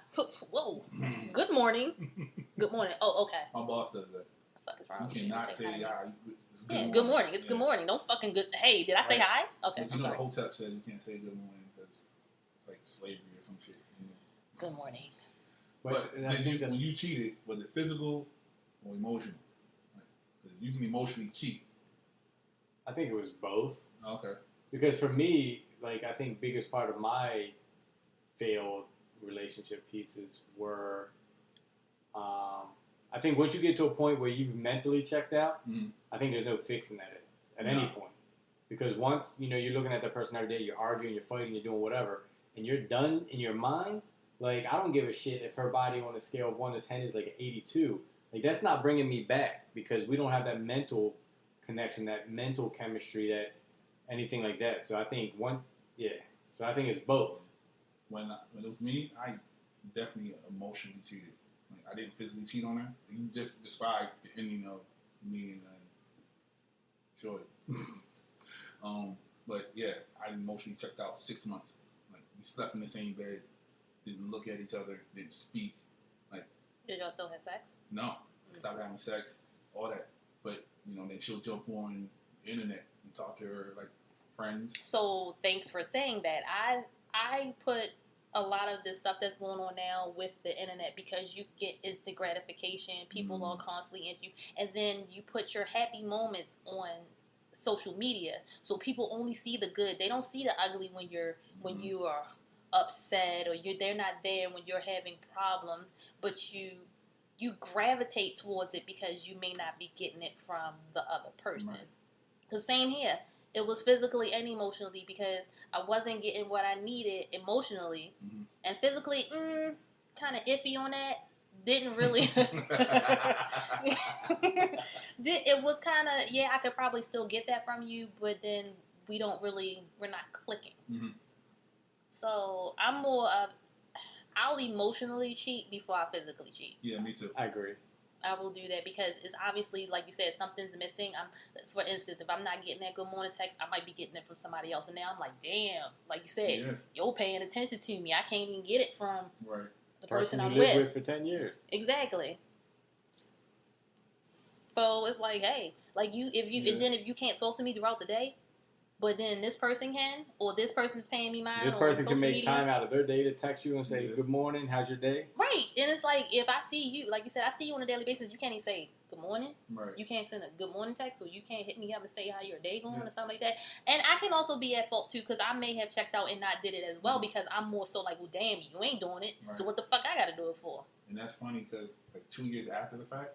Whoa. Good morning. Good morning. Oh, okay. My boss does that. What the fuck is wrong You with cannot Say say, hi to me. yeah, it's good Yeah, morning. good morning. It's Yeah. good morning. Don't fucking good. Hey, did I say Right. hi? Okay, But I'm you know, the sorry. Hotep said you can't say good morning because it's like slavery or some shit. Good morning. But I think that's, when you cheated, was it physical or emotional? Like, 'cause you can emotionally cheat. I think it was both. Okay. Because for me, like, I think biggest part of my failed relationship pieces were, I think once you get to a point where you've mentally checked out, Mhm. I think there's no fixing that at any No. point. Because once, you're looking at that person every day, you're arguing, you're fighting, you're doing whatever, and you're done in your mind, like, I don't give a shit if her body on a scale of 1 to 10 is like an 82. Like, that's not bringing me back because we don't have that mental connection, that mental chemistry, that anything like that. So I think So I think it's both. When it was me, I definitely emotionally cheated. Like, I didn't physically cheat on her. You just described the ending of me and Shorty. But yeah, I emotionally checked out 6 months. Like, we slept in the same bed, didn't look at each other, didn't speak. Like, Did y'all still have sex? no, stopped having sex, all that. But then she'll jump on the internet and talk to her like friends. So thanks for saying that. I put a lot of this stuff that's going on now with the internet because you get instant gratification. People are constantly into you, and then you put your happy moments on social media, so people only see the good. They don't see the ugly when you are upset or they're not there when you're having problems, but you gravitate towards it because you may not be getting it from the other person. The same here. It was physically and emotionally because I wasn't getting what I needed emotionally, and physically, kind of iffy on that. Didn't really. It was kind of, I could probably still get that from you, but then we're not clicking. So I'm more of, I'll emotionally cheat before I physically cheat. Yeah, me too. I agree. I will do that because it's obviously, like you said, something's missing. For instance, if I'm not getting that good morning text, I might be getting it from somebody else. And now I'm like, damn, like you said, you're paying attention to me. I can't even get it from the person I'm you lived with for 10 years. Exactly. So it's like, hey, like and then if you can't talk to me throughout the day, but then this person can, or this person's paying me mine. This person can make media. time out of their day to text you and say, good morning, how's your day? Right. And it's like, if I see you, like you said, I see you on a daily basis, you can't even say good morning. Right. You can't send a good morning text, or you can't hit me up and say how your day going or something like that. And I can also be at fault too, because I may have checked out and not did it as well, because I'm more so like, well, damn, you ain't doing it. So what the fuck I got to do it for? And that's funny because like 2 years after the fact,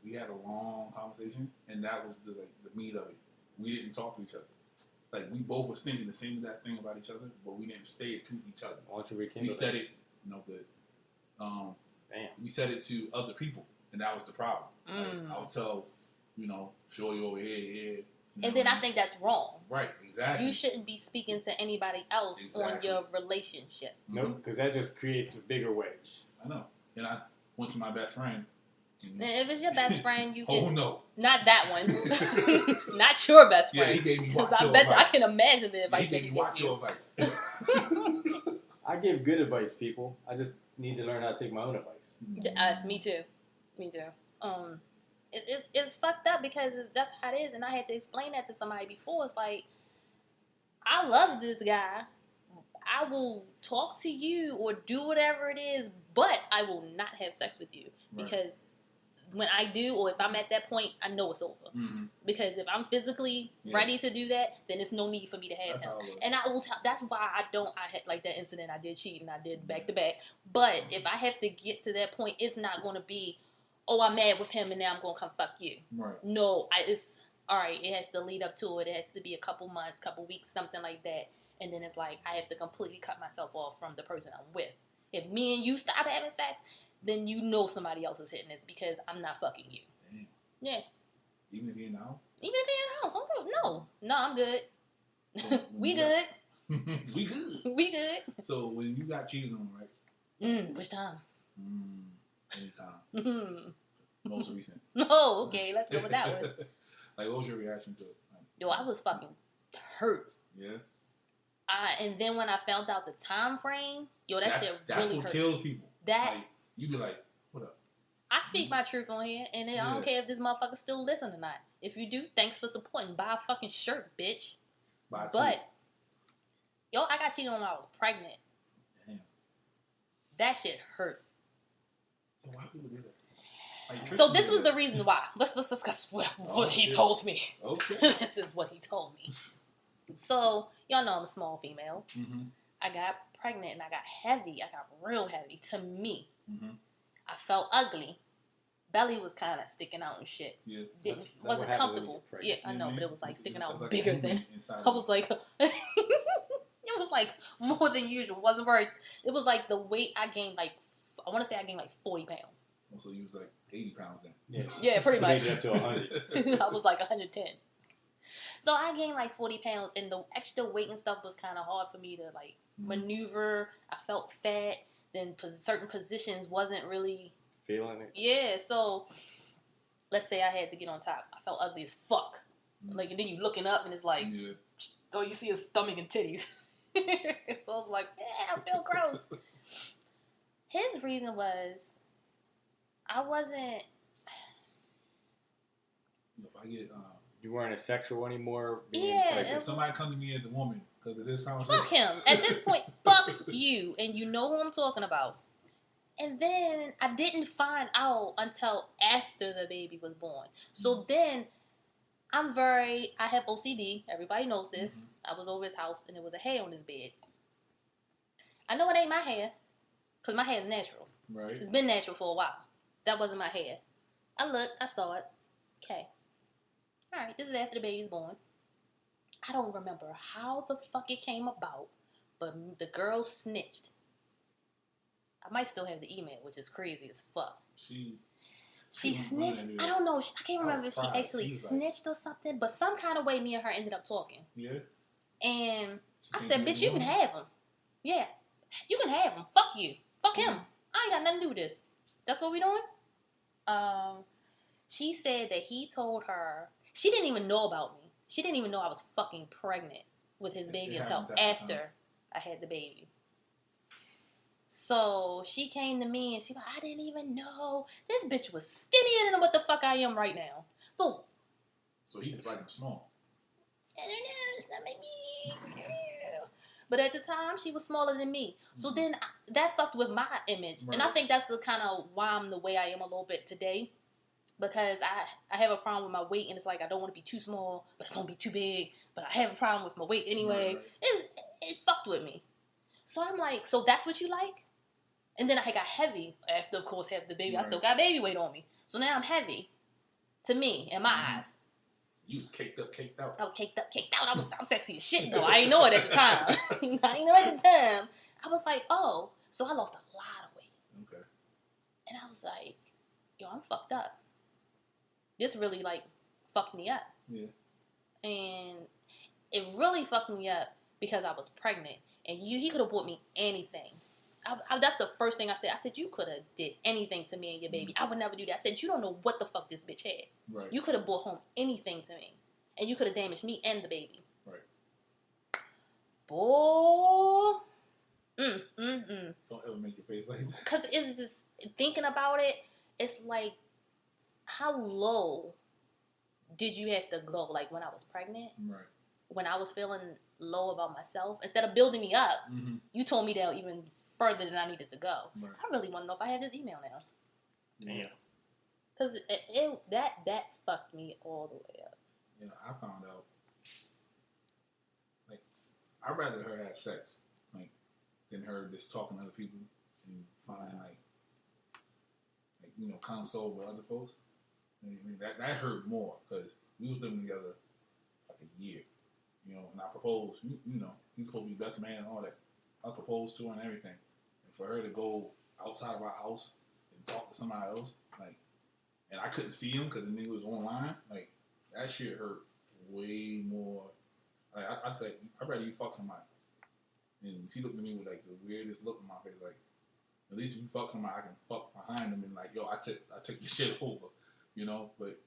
we had a long conversation, and that was the meat of it. We didn't talk to each other. Like, we both was thinking the same exact thing about each other, but we didn't say it to each other. Why don't you rekindle We said it, no good. Damn. We said it to other people, and that was the problem. Like, I would tell, Shorty over here. And then I think that's wrong. Right, exactly. You shouldn't be speaking to anybody else on your relationship. Nope, because that just creates a bigger wedge. I know. And I went to my best friend. And if it's your best friend, you can. Oh, no. Not that one. Not your best friend. Yeah, he gave me Because watch I your bet advice. I can imagine the advice. He gave me watch your advice. I give good advice, people. I just need to learn how to take my own advice. Me too. It's fucked up because that's how it is, and I had to explain that to somebody before. It's like, I love this guy. I will talk to you or do whatever it is, but I will not have sex with you because when I do, or if I'm at that point, I know it's over. Because if I'm physically ready to do that, then there's no need for me to have him. And I will that's why I had like that incident. I did cheat and I did back to back. But if I have to get to that point, it's not going to be, oh, I'm mad with him and now I'm going to come fuck you. Right. No, it's all right. It has to lead up to it. It has to be a couple months, couple weeks, something like that. And then it's like, I have to completely cut myself off from the person I'm with. If me and you stop having sex, then you know somebody else is hitting this because I'm not fucking you. Damn. Yeah. Even if you're in the house? Even if you're in the house. No, I'm good. We good. We good. We good. So when you got cheated on, right? Which time? Anytime. Most recent. No, okay, let's go with that one. Like, what was your reaction to it? Yo, I was fucking hurt. Yeah. And then when I found out the time frame, yo, that shit that's really what hurt. kills people. That like, you be like, what up? I speak my truth on here, and I don't care if this motherfucker still listen or not. If you do, thanks for supporting. Buy a fucking shirt, bitch. But yo, I got cheated on when I was pregnant. Damn. That shit hurt. So why people do that? Like, so this was the reason why. Let's discuss what he told me. Okay. This is what he told me. So y'all know I'm a small female. I got pregnant and I got heavy. I got real heavy. To me, I felt ugly. Belly was kind of sticking out and shit. Yeah, wasn't comfortable. Yeah, I know, but it was like sticking out like bigger than. I was like, it was like more than usual. It wasn't very. It was like the weight I gained. Like I want to say I gained like 40 pounds. Also, you was like 80 pounds then. Yeah, pretty much. Raised it up to 100. I was like 110. So I gained like 40 pounds, and the extra weight and stuff was kind of hard for me to like maneuver. I felt fat. Then certain positions wasn't really Feeling it. Yeah, so let's say I had to get on top. I felt ugly as fuck. Like, and then you looking up and it's like, all you see is stomach and titties. So I was like, I feel gross. His reason was, I wasn't. If I get, you weren't a sexual anymore. If somebody come to me as a woman because of this conversation, fuck him. At this point, fuck you, and you know who I'm talking about. And then I didn't find out until after the baby was born. So then I have OCD. Everybody knows this. Mm-hmm. I was over his house and there was a hair on his bed. I know it ain't my hair because my hair is natural. Right. It's been natural for a while. That wasn't my hair. I looked. I saw it. Okay. All right. This is after the baby's born. I don't remember how the fuck it came about, but the girl snitched. I might still have the email, which is crazy as fuck. She snitched. I don't know. I can't remember if she actually snitched or something, but some kind of way me and her ended up talking. Yeah. And I said, bitch, you can have him. Yeah. You can have him. Fuck you. Fuck him. I ain't got nothing to do with this. That's what we doing? She said that he told her. She didn't even know about me. She didn't even know I was fucking pregnant with his baby until after I had the baby. So she came to me and she like, I didn't even know. This bitch was skinnier than what the fuck I am right now. So he just like him small. I don't know. It's not like me. But at the time, she was smaller than me. So then that fucked with my image. Right. And I think that's the kind of why I'm the way I am a little bit today. Because I have a problem with my weight, and it's like I don't want to be too small, but I don't be too big. But I have a problem with my weight anyway. Right. It fucked with me. So I'm like, so that's what you like? And then I got heavy after, of course, having the baby. Right. I still got baby weight on me. So now I'm heavy. To me, in my eyes. You was caked out. I was caked out. I'm sexy as shit, though. I didn't know it at the time. I didn't know at the time. I was like, oh. So I lost a lot of weight. Okay. And I was like, yo, I'm fucked up. This really, like, fucked me up. Yeah. And it really fucked me up because I was pregnant. And he could have bought me anything. That's the first thing I said. I said, you could have did anything to me and your baby. I would never do that. I said, you don't know what the fuck this bitch had. Right. You could have brought home anything to me. And you could have damaged me and the baby. Right. Boy. Don't ever make your face like that. Because it's just, thinking about it, it's like, how low did you have to go? Like, when I was pregnant? Right. When I was feeling low about myself? Instead of building me up, you told me that even further than I needed to go. Right. I really want to know if I have his email now. Yeah. Because that fucked me all the way up. Yeah, I found out, like, I'd rather her have sex, like, than her just talking to other people and find, like console with other folks. I mean, that hurt more because we was living together like a year, and I proposed, he's supposed to be best man and all that. I proposed to her and everything. And for her to go outside of our house and talk to somebody else, like, and I couldn't see him because the nigga was online, like, that shit hurt way more. Like, I said, I'd rather you fuck somebody. And she looked at me with, like, the weirdest look on my face, like, at least if you fuck somebody, I can fuck behind them and, like, yo, I took your shit over, but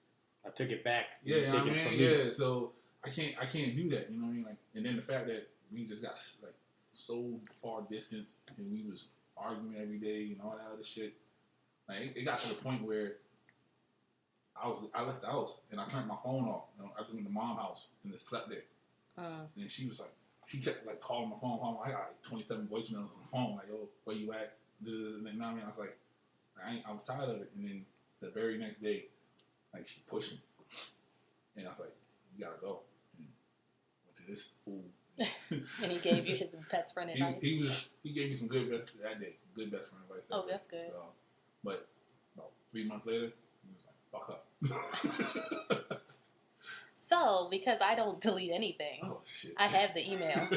I took it back. Yeah, I mean, yeah, so I can't do that, you know what I mean? Like, and then the fact that we just got, like, so far distance and we was arguing every day and all that other shit. Like, it got to the point where I left the house and I turned my phone off. I was in the mom's house and just slept there. And she was like, she kept like calling my phone. I got like 27 voicemails on the phone. Like, yo, where you at? And then, I was like, I was tired of it. And then the very next day, like, she pushed me. And I was like, you gotta go. And went to this fool. And he gave you his best friend advice? He gave me some good best friend advice. Oh, that's good. So, but about 3 months later, he was like, fuck up. So, because I don't delete anything, I have the email.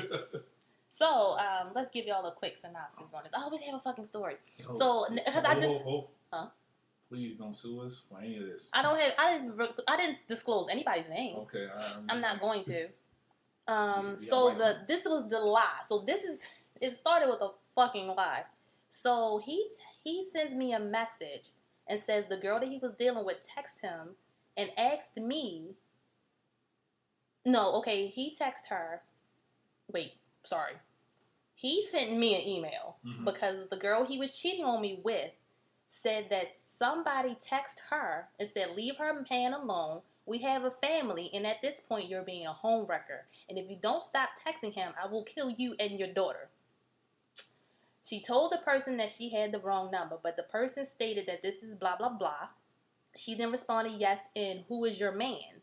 So, let's give y'all a quick synopsis on this. I always have a fucking story. So, because I just... Huh? Please don't sue us for any of this. I didn't disclose anybody's name. Okay, I'm not going to. Yeah, This was the lie. So it started with a fucking lie. So he sends me a message and says the girl that he was dealing with texted him and asked me. No, okay, he texted her. Wait, sorry. He sent me an email because the girl he was cheating on me with said that somebody texted her and said, leave her man alone. We have a family, and at this point, you're being a home wrecker. And if you don't stop texting him, I will kill you and your daughter. She told the person that she had the wrong number, but the person stated that this is blah, blah, blah. She then responded, yes, and who is your man?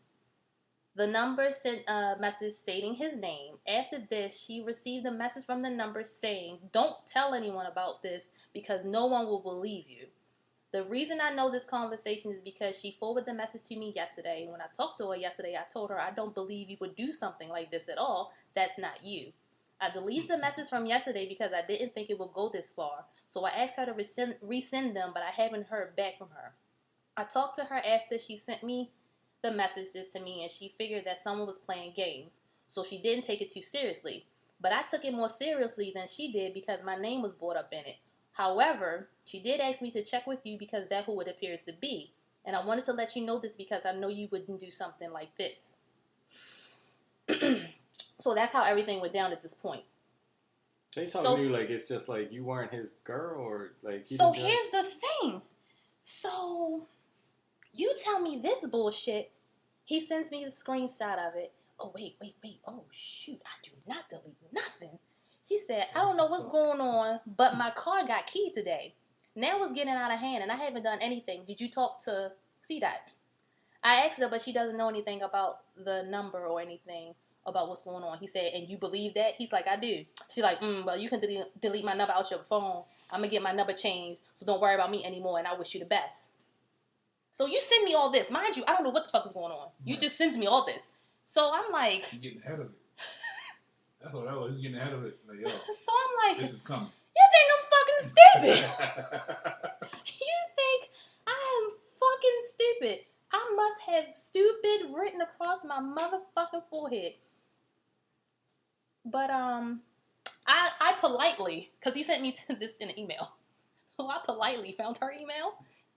The number sent a message stating his name. After this, she received a message from the number saying, don't tell anyone about this because no one will believe you. The reason I know this conversation is because she forwarded the message to me yesterday. When I talked to her yesterday, I told her I don't believe you would do something like this at all. That's not you. I deleted the message from yesterday because I didn't think it would go this far. So I asked her to resend them, but I haven't heard back from her. I talked to her after she sent me the messages to me, and she figured that someone was playing games. So she didn't take it too seriously. But I took it more seriously than she did because my name was brought up in it. However, she did ask me to check with you because that's who it appears to be. And I wanted to let you know this because I know you wouldn't do something like this. So that's how everything went down at this point. They talking to you like it's just like you weren't his girl or like... So here's the thing. So you tell me this bullshit. He sends me the screenshot of it. Oh, wait. Oh, shoot. I do not delete nothing. She said, I don't know what's going on, but my car got keyed today. Now it's getting out of hand, and I haven't done anything. Did you talk to CDOT? I asked her, but she doesn't know anything about the number or anything about what's going on. He said, and you believe that? He's like, I do. She's like, well, you can delete my number out your phone. I'm going to get my number changed, so don't worry about me anymore, and I wish you the best. So you send me all this. Mind you, I don't know what the fuck is going on. You just send me all this. So I'm like... You're getting ahead of it. That's what that was. He's getting ahead of it. Like, yo, so I'm like... This is coming. You think I'm fucking stupid? You think I am fucking stupid? I must have stupid written across my motherfucking forehead. But, I politely... Because he sent me this in an email. So I politely found her email.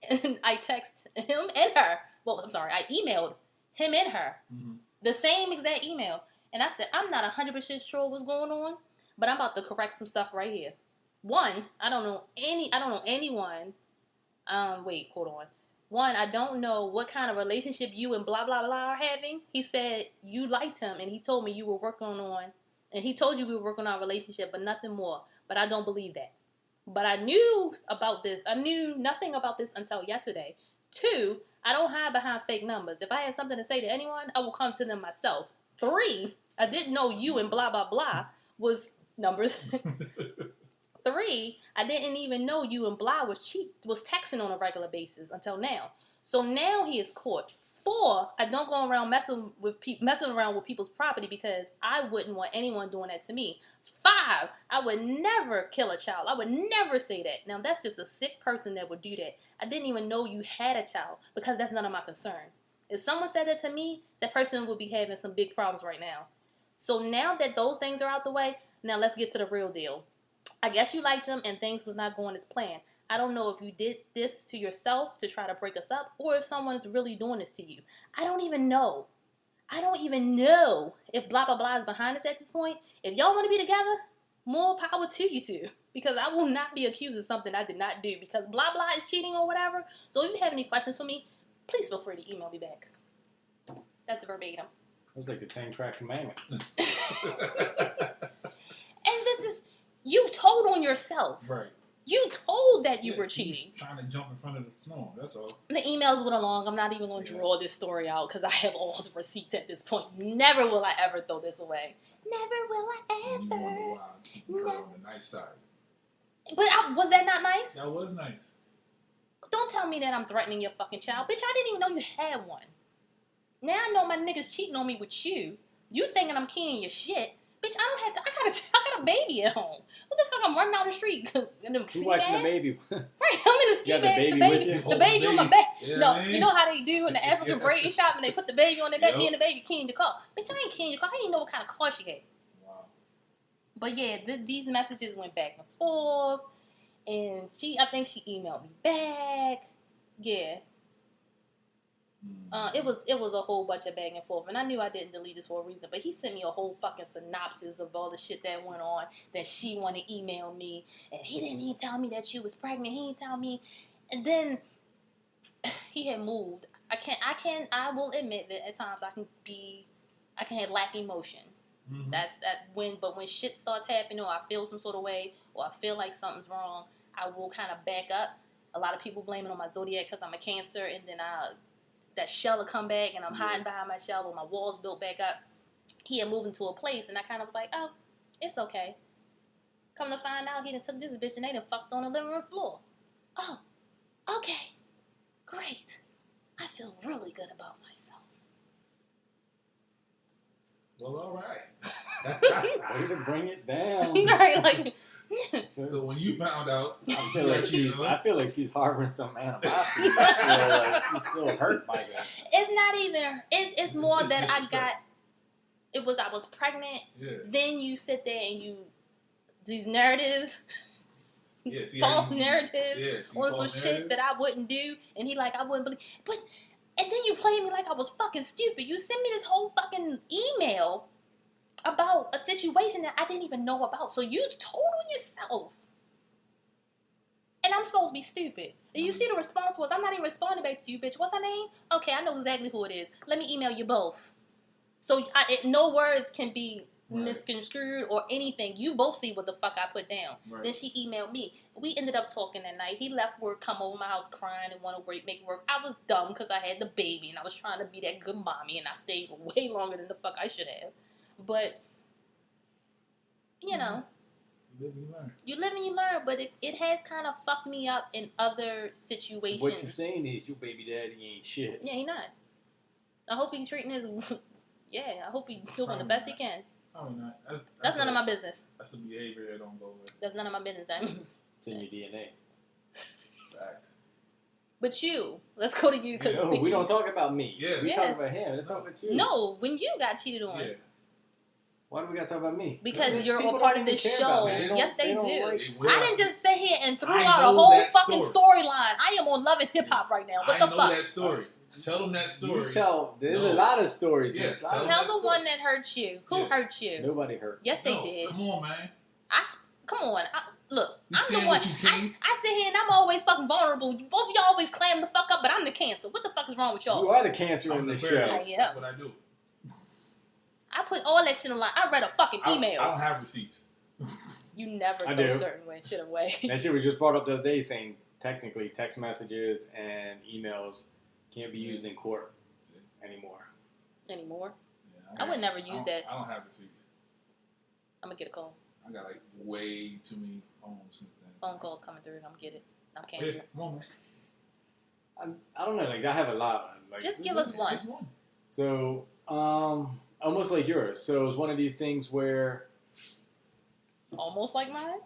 And I texted him and her. Well, I'm sorry. I emailed him and her. Mm-hmm. The same exact email. And I said, I'm not 100% sure what's going on, but I'm about to correct some stuff right here. One, I don't know anyone. Wait, hold on. One, I don't know what kind of relationship you and blah, blah, blah are having. He said you liked him, and he told me you were working on, and he told you we were working on our relationship, but nothing more. But I don't believe that. But I knew about this. I knew nothing about this until yesterday. Two, I don't hide behind fake numbers. If I have something to say to anyone, I will come to them myself. Three, I didn't know you and blah, blah, blah was numbers. Three, I didn't even know you and blah was texting on a regular basis until now. So now he is caught. Four, I don't go around messing around with people's property because I wouldn't want anyone doing that to me. Five, I would never kill a child. I would never say that. Now, that's just a sick person that would do that. I didn't even know you had a child because that's none of my concern. If someone said that to me, that person would be having some big problems right now. So now that those things are out the way, now let's get to the real deal. I guess you liked him and things was not going as planned. I don't know if you did this to yourself to try to break us up or if someone's really doing this to you. I don't even know. I don't even know if blah, blah, blah is behind us at this point. If y'all want to be together, more power to you two. Because I will not be accused of something I did not do. Because blah, blah is cheating or whatever. So if you have any questions for me, please feel free to email me back. That's verbatim. That's like the 10 crack commandments. And this is, you told on yourself. Right. You told that you were cheating. Trying to jump in front of the storm, that's all. The emails went along. I'm not even going to draw this story out because I have all the receipts at this point. Never will I ever throw this away. Never will I ever. You wonder why I'm keeping her on the nice side. But was that not nice? That was nice. Don't tell me that I'm threatening your fucking child. Bitch, I didn't even know you had one. Now I know my niggas cheating on me with you. You thinking I'm keying your shit. Bitch, Bitch, I got a baby at home. What the fuck? I'm running down the street in the You ski watching mask. the baby? Right, I'm in the ski You got the mask. baby The with baby, you? the baby on my back. Yeah, No, man. you know how they do in the African braid shop when they put the baby on their back, Yup. me and the baby keying the car. Bitch, I ain't keying your car. I didn't even know what kind of car she had. Wow. But yeah, these messages went back and forth, and I think she emailed me back. Yeah. It was a whole bunch of back and forth, and I knew I didn't delete this for a reason. But he sent me a whole fucking synopsis of all the shit that went on. That she wanted to email me, and he didn't even tell me that she was pregnant. He didn't tell me, and then he had moved. I will admit that at times I can have lack emotion. Mm-hmm. But when shit starts happening, or I feel some sort of way, or I feel like something's wrong, I will kind of back up. A lot of people blame it on my zodiac because I'm a Cancer, and then that shell will come back, and I'm hiding behind my shell, or my walls built back up. He had moved into a place, and I kind of was like, oh, it's okay. Come to find out, he done took this bitch, and they done fucked on the living room floor. Oh, okay, great. I feel really good about myself. Well, all right. Way to bring it down. Right, like. So when you found out, I feel like she's harboring some animosity. I feel like she's still hurt by that. It's not even. It's more that I got. I was pregnant. Yeah. Then you sit there and these narratives, false narratives on some shit that I wouldn't do, and he like I wouldn't believe. But and then you play me like I was fucking stupid. You send me this whole fucking email about a situation that I didn't even know about. So you told on yourself. And I'm supposed to be stupid. And you see the response was, I'm not even responding back to you, bitch. What's her name? Okay, I know exactly who it is. Let me email you both. So no words can be misconstrued or anything. You both see what the fuck I put down. Right. Then she emailed me. We ended up talking that night. He left work, come over my house crying and want to make work. I was dumb because I had the baby and I was trying to be that good mommy, and I stayed way longer than the fuck I should have. But, you know, you live and you learn. You live and you learn, but it has kind of fucked me up in other situations. So what you're saying is your baby daddy ain't shit. Yeah, he not. I hope he's treating his... Yeah, I hope he's doing Probably the best not. he can. Probably not. That's none of my business. That's a behavior that don't go with. That's none of my business. It's in your DNA. Facts. But you, let's go to you. No, we don't talk about me. Yeah. We talk about him. Let's talk about you. No, when you got cheated on. Yeah. Why do we gotta talk about me? Because you're People a part don't of this even care about show. me. Yes, they do. Like, will. I didn't just sit here and threw I out a know whole that fucking story. storyline. I am on Love and Hip Hop right now. What I the know fuck? that story. Tell them that story. You tell. There's No. a lot of stories. Yeah, There's a lot of- Tell that the story. one that hurt you. Who Yeah. hurt you? Nobody hurt. Yes, they No, did. Come on, man. Come on. Look, You I'm the stand one. with you, King. I sit here and I'm always fucking vulnerable. Both of y'all always clam the fuck up, but I'm the Cancer. What the fuck is wrong with y'all? You are the cancer I'm in the this bear. show. Oh, yeah. That's what I do. I put all that shit online. I read a fucking email. I don't have receipts. You never I throw do. certain way shit away. That shit was just brought up the other day saying technically text messages and emails can't be used in court anymore. Anymore. Yeah, I would never use that. I don't have receipts. I'm gonna get a call. I got like way too many phones since then. Phone calls coming through. I'm get it. I'm Yeah, Cancer. come on, man. I don't know. Like I have a lot. Like Just give us one. Just one. so, almost like yours. So it's one of these things where Almost like mine.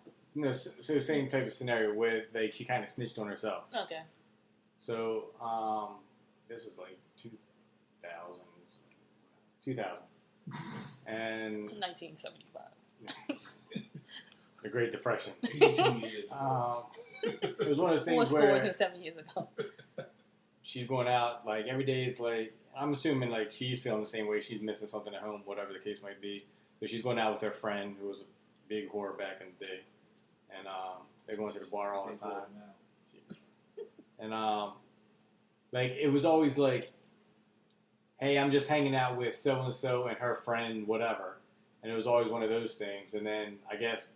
so same type of scenario where like she kind of snitched on herself. Okay. So this was like 2000, and 1975. the Great Depression. 82 years. It was one of those Four things scores where and 7 years ago. she's going out like every day is like I'm assuming like she's feeling the same way. She's missing something at home, whatever the case might be. So she's going out with her friend who was a big whore back in the day, and they're going to the bar all the time. And like it was always like, hey, I'm just hanging out with so and so and her friend, whatever. And it was always one of those things. And then I guess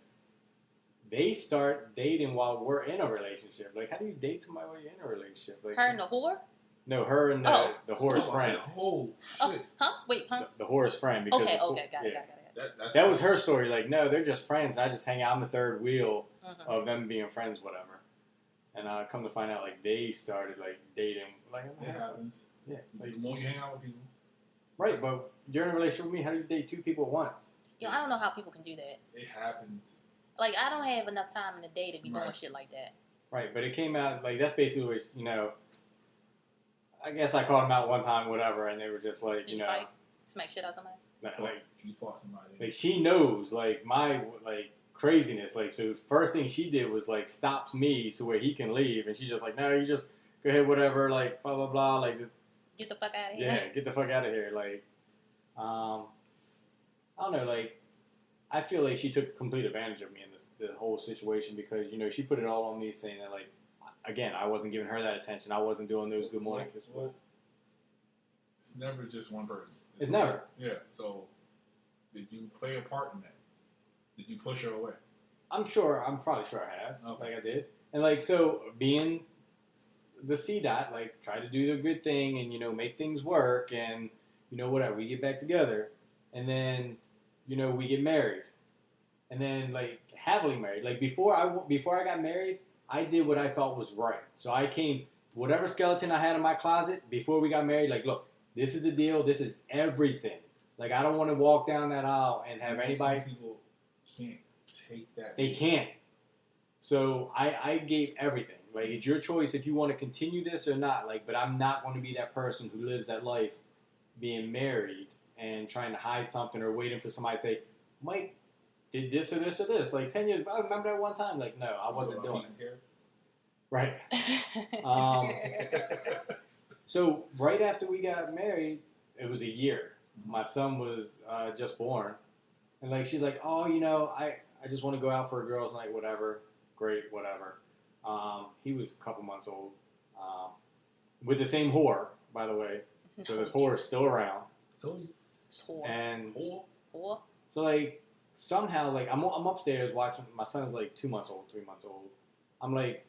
they start dating while we're in a relationship. Like, how do you date somebody while you're in a relationship? Like, Her and the whore? no, her and the whore's friend. Oh, Oh, shit. huh? Wait, huh? The whore's friend. Because Okay, the- okay, got it, yeah. got it. That was her story. Like, no, they're just friends. And I just hang out. I'm the third wheel Mhm. of them being friends, whatever. And come to find out, like, they started, like, dating. Like, It happens. yeah. Like, The more you hang out with people. right, but you're in a relationship with me. How do you date two people at once? You know, I don't know how people can do that. It happens. Like, I don't have enough time in the day to be doing shit like that. Right, but it came out, like, that's basically what, you know, I guess I called them out one time, whatever, and they were just like, you know. Fight? Smack shit out somebody? Like, you fought somebody. Like, she knows, like, my, like, craziness. Like, so first thing she did was, like, stops me so where he can leave, and she's just like, no, you just go ahead, whatever, like, blah, blah, blah, like, just, get the fuck out of here. Yeah, get the fuck out of here. Like, I don't know, like, I feel like she took complete advantage of me in the whole situation because, you know, she put it all on me saying that, like, again, I wasn't giving her that attention. I wasn't doing those good morning kisses. Well, it's never just one person. It's never. Yeah, so did you play a part in that? Did you push her away? I'm probably sure I have. Okay. Like, I did. And, like, so, being the C-Dot, like, try to do the good thing and, you know, make things work and, you know, whatever. We get back together. And then, you know, we get married. And then, like, happily married. Like, before I got married, I did what I thought was right. So I came, whatever skeleton I had in my closet before we got married, like, look, this is the deal. This is everything. Like, I don't want to walk down that aisle and have anybody. Some people can't take that. They can't. So I gave everything. Like, it's your choice if you want to continue this or not. Like, but I'm not going to be that person who lives that life being married and trying to hide something or waiting for somebody to say, Mike did this or this or this. Like, 10 years, I remember that one time. Like, no, I wasn't doing it. Right. So right after we got married, it was a year. My son was just born. And, like, she's like, oh, you know, I just want to go out for a girls' night, whatever. Great, whatever. He was a couple months old. With the same whore, by the way. So this whore is still around. I told you. Whore. And Whore? so, like, somehow, like, I'm upstairs watching. My son's, like, 2 months old, 3 months old. I'm like,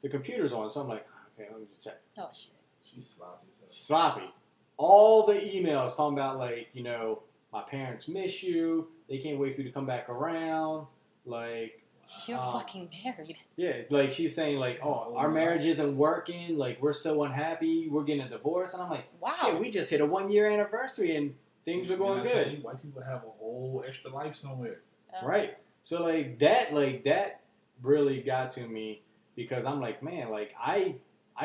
the computer's on, so I'm like, okay, let me just check. Oh, shit. She's sloppy. Sloppy. All the emails talking about, like, you know, my parents miss you. They can't wait for you to come back around. Like, you're fucking married. Yeah, like, she's saying, like, oh, our marriage isn't working. Like, we're so unhappy. We're getting a divorce. And I'm like, wow. Shit, we just hit a 1 year anniversary and things were going good. White people have a whole extra life somewhere. Right. So, like, that really got to me because I'm like, man, like, I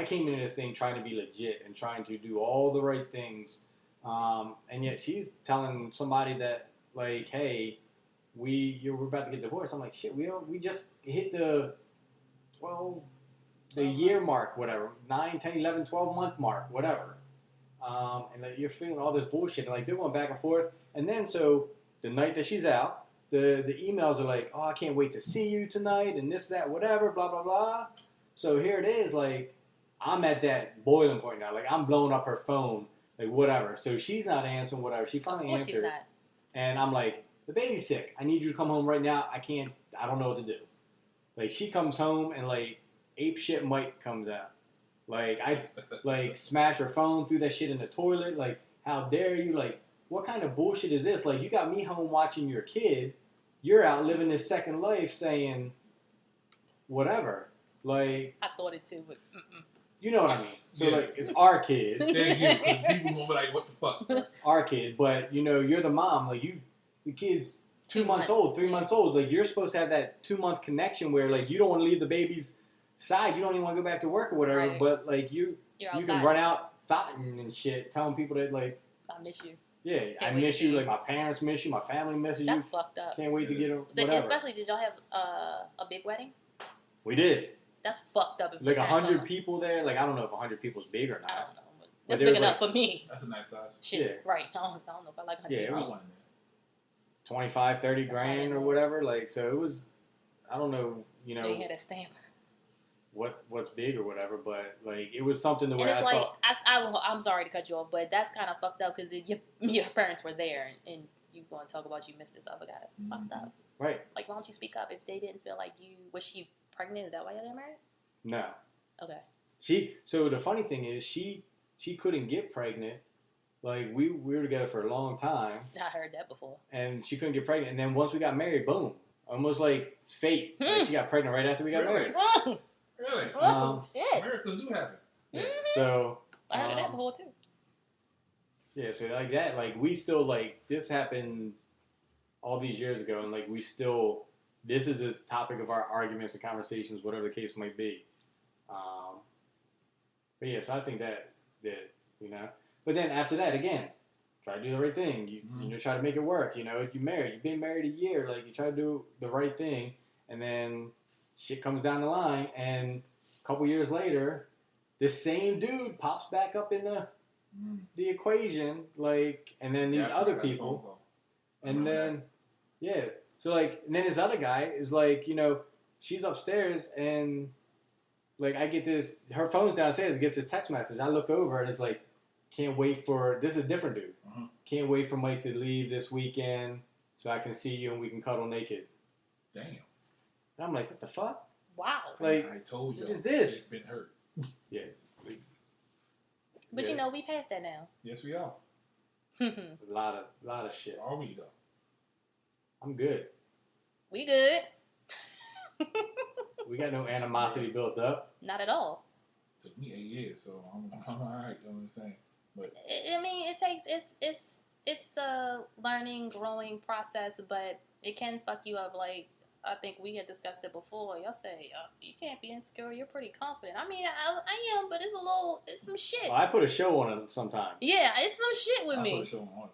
came into this thing trying to be legit and trying to do all the right things. And yet she's telling somebody that, like, hey, we're about to get divorced. I'm like, shit, we just hit the 12, the year mark, whatever, 9, 10, 11, 12 month mark, whatever. And like, you're feeling all this bullshit. And, like, they're going back and forth. And then, so the night that she's out, the emails are like, oh, I can't wait to see you tonight and this, that, whatever, blah, blah, blah. So here it is, like, I'm at that boiling point now. Like, I'm blowing up her phone, like, whatever. So she's not answering, whatever. She finally answers. She's not. And I'm like, the baby's sick. I need you to come home right now. I don't know what to do. Like, she comes home and, like, ape shit Mike comes out. Like, I, like, smash her phone, threw that shit in the toilet. Like, how dare you? Like, what kind of bullshit is this? Like, you got me home watching your kid. You're out living this second life saying whatever. Like, I thought it too, but you know what I mean. So, like, it's our kid. People gonna be like, what the fuck? Our kid. But, you know, you're the mom. Like, the kid's 2 months old, 3 months old. Like, you're supposed to have that 2 month connection where, like, you don't want to leave the baby's side. You don't even want to go back to work or whatever. Right. But, like, you can run out thotting and shit, telling people that, like, I miss you. Yeah, I miss you. Like, my parents miss you. My family misses you. That's fucked up. Can't wait to get them. Whatever. Especially, did y'all have a big wedding? We did. That's fucked up. Like 100 people there. Like, I don't know if 100 people's big or not. I don't know. But it's big enough for me. That's a nice size. Shit, yeah. Right. I don't know if I like 100 people. Yeah, it was 25, 30 grand or whatever. Like, so it was, I don't know, you know. They had a stamp. What's big or whatever, but, like, it was something to where and it's I like, thought. I'm sorry to cut you off, but that's kind of fucked up because your parents were there and you going to talk about you missed this other guy. That's fucked up. Right. Like, why don't you speak up if they didn't feel like you, was she pregnant? Is that why y'all got married? No. Okay. So the funny thing is, she couldn't get pregnant. Like, we were together for a long time. I heard that before. And she couldn't get pregnant. And then once we got married, boom. Almost like fate. Like, she got pregnant right after we got married. Really? Shit. Miracles do happen. Yeah. So. I heard of that before, too. Yeah, so like that, like, we still, like, this happened all these years ago, and like we still, this is the topic of our arguments and conversations, whatever the case might be. But yeah, so I think that you know. But then after that, again, try to do the right thing. You try to make it work. You know, you've been married a year. Like you try to do the right thing, and then shit comes down the line, and a couple years later, this same dude pops back up in the equation, like, and then these other people, and then so like, and then this other guy is like, you know, she's upstairs and. Like, I get this, her phone's downstairs, gets this text message. I look over and it's like, can't wait for, this is a different dude. Can't wait for Mike to leave this weekend so I can see you and we can cuddle naked. Damn. And I'm like, what the fuck? Wow. Like, I told you. What is this? It's been hurt. Yeah. But you know, we passed that now. Yes, we are. A lot of shit. Are we, though? I'm good. We good. We got no animosity built up. Not at all. Took me 8 years, so I'm all right. You know what I'm saying? But I mean, it takes it's a learning, growing process, but it can fuck you up. Like I think we had discussed it before. Y'all say you can't be insecure. You're pretty confident. I mean, I am, but it's some shit. Well, I put a show on it sometimes. Yeah, it's some shit with me. I put a show on all the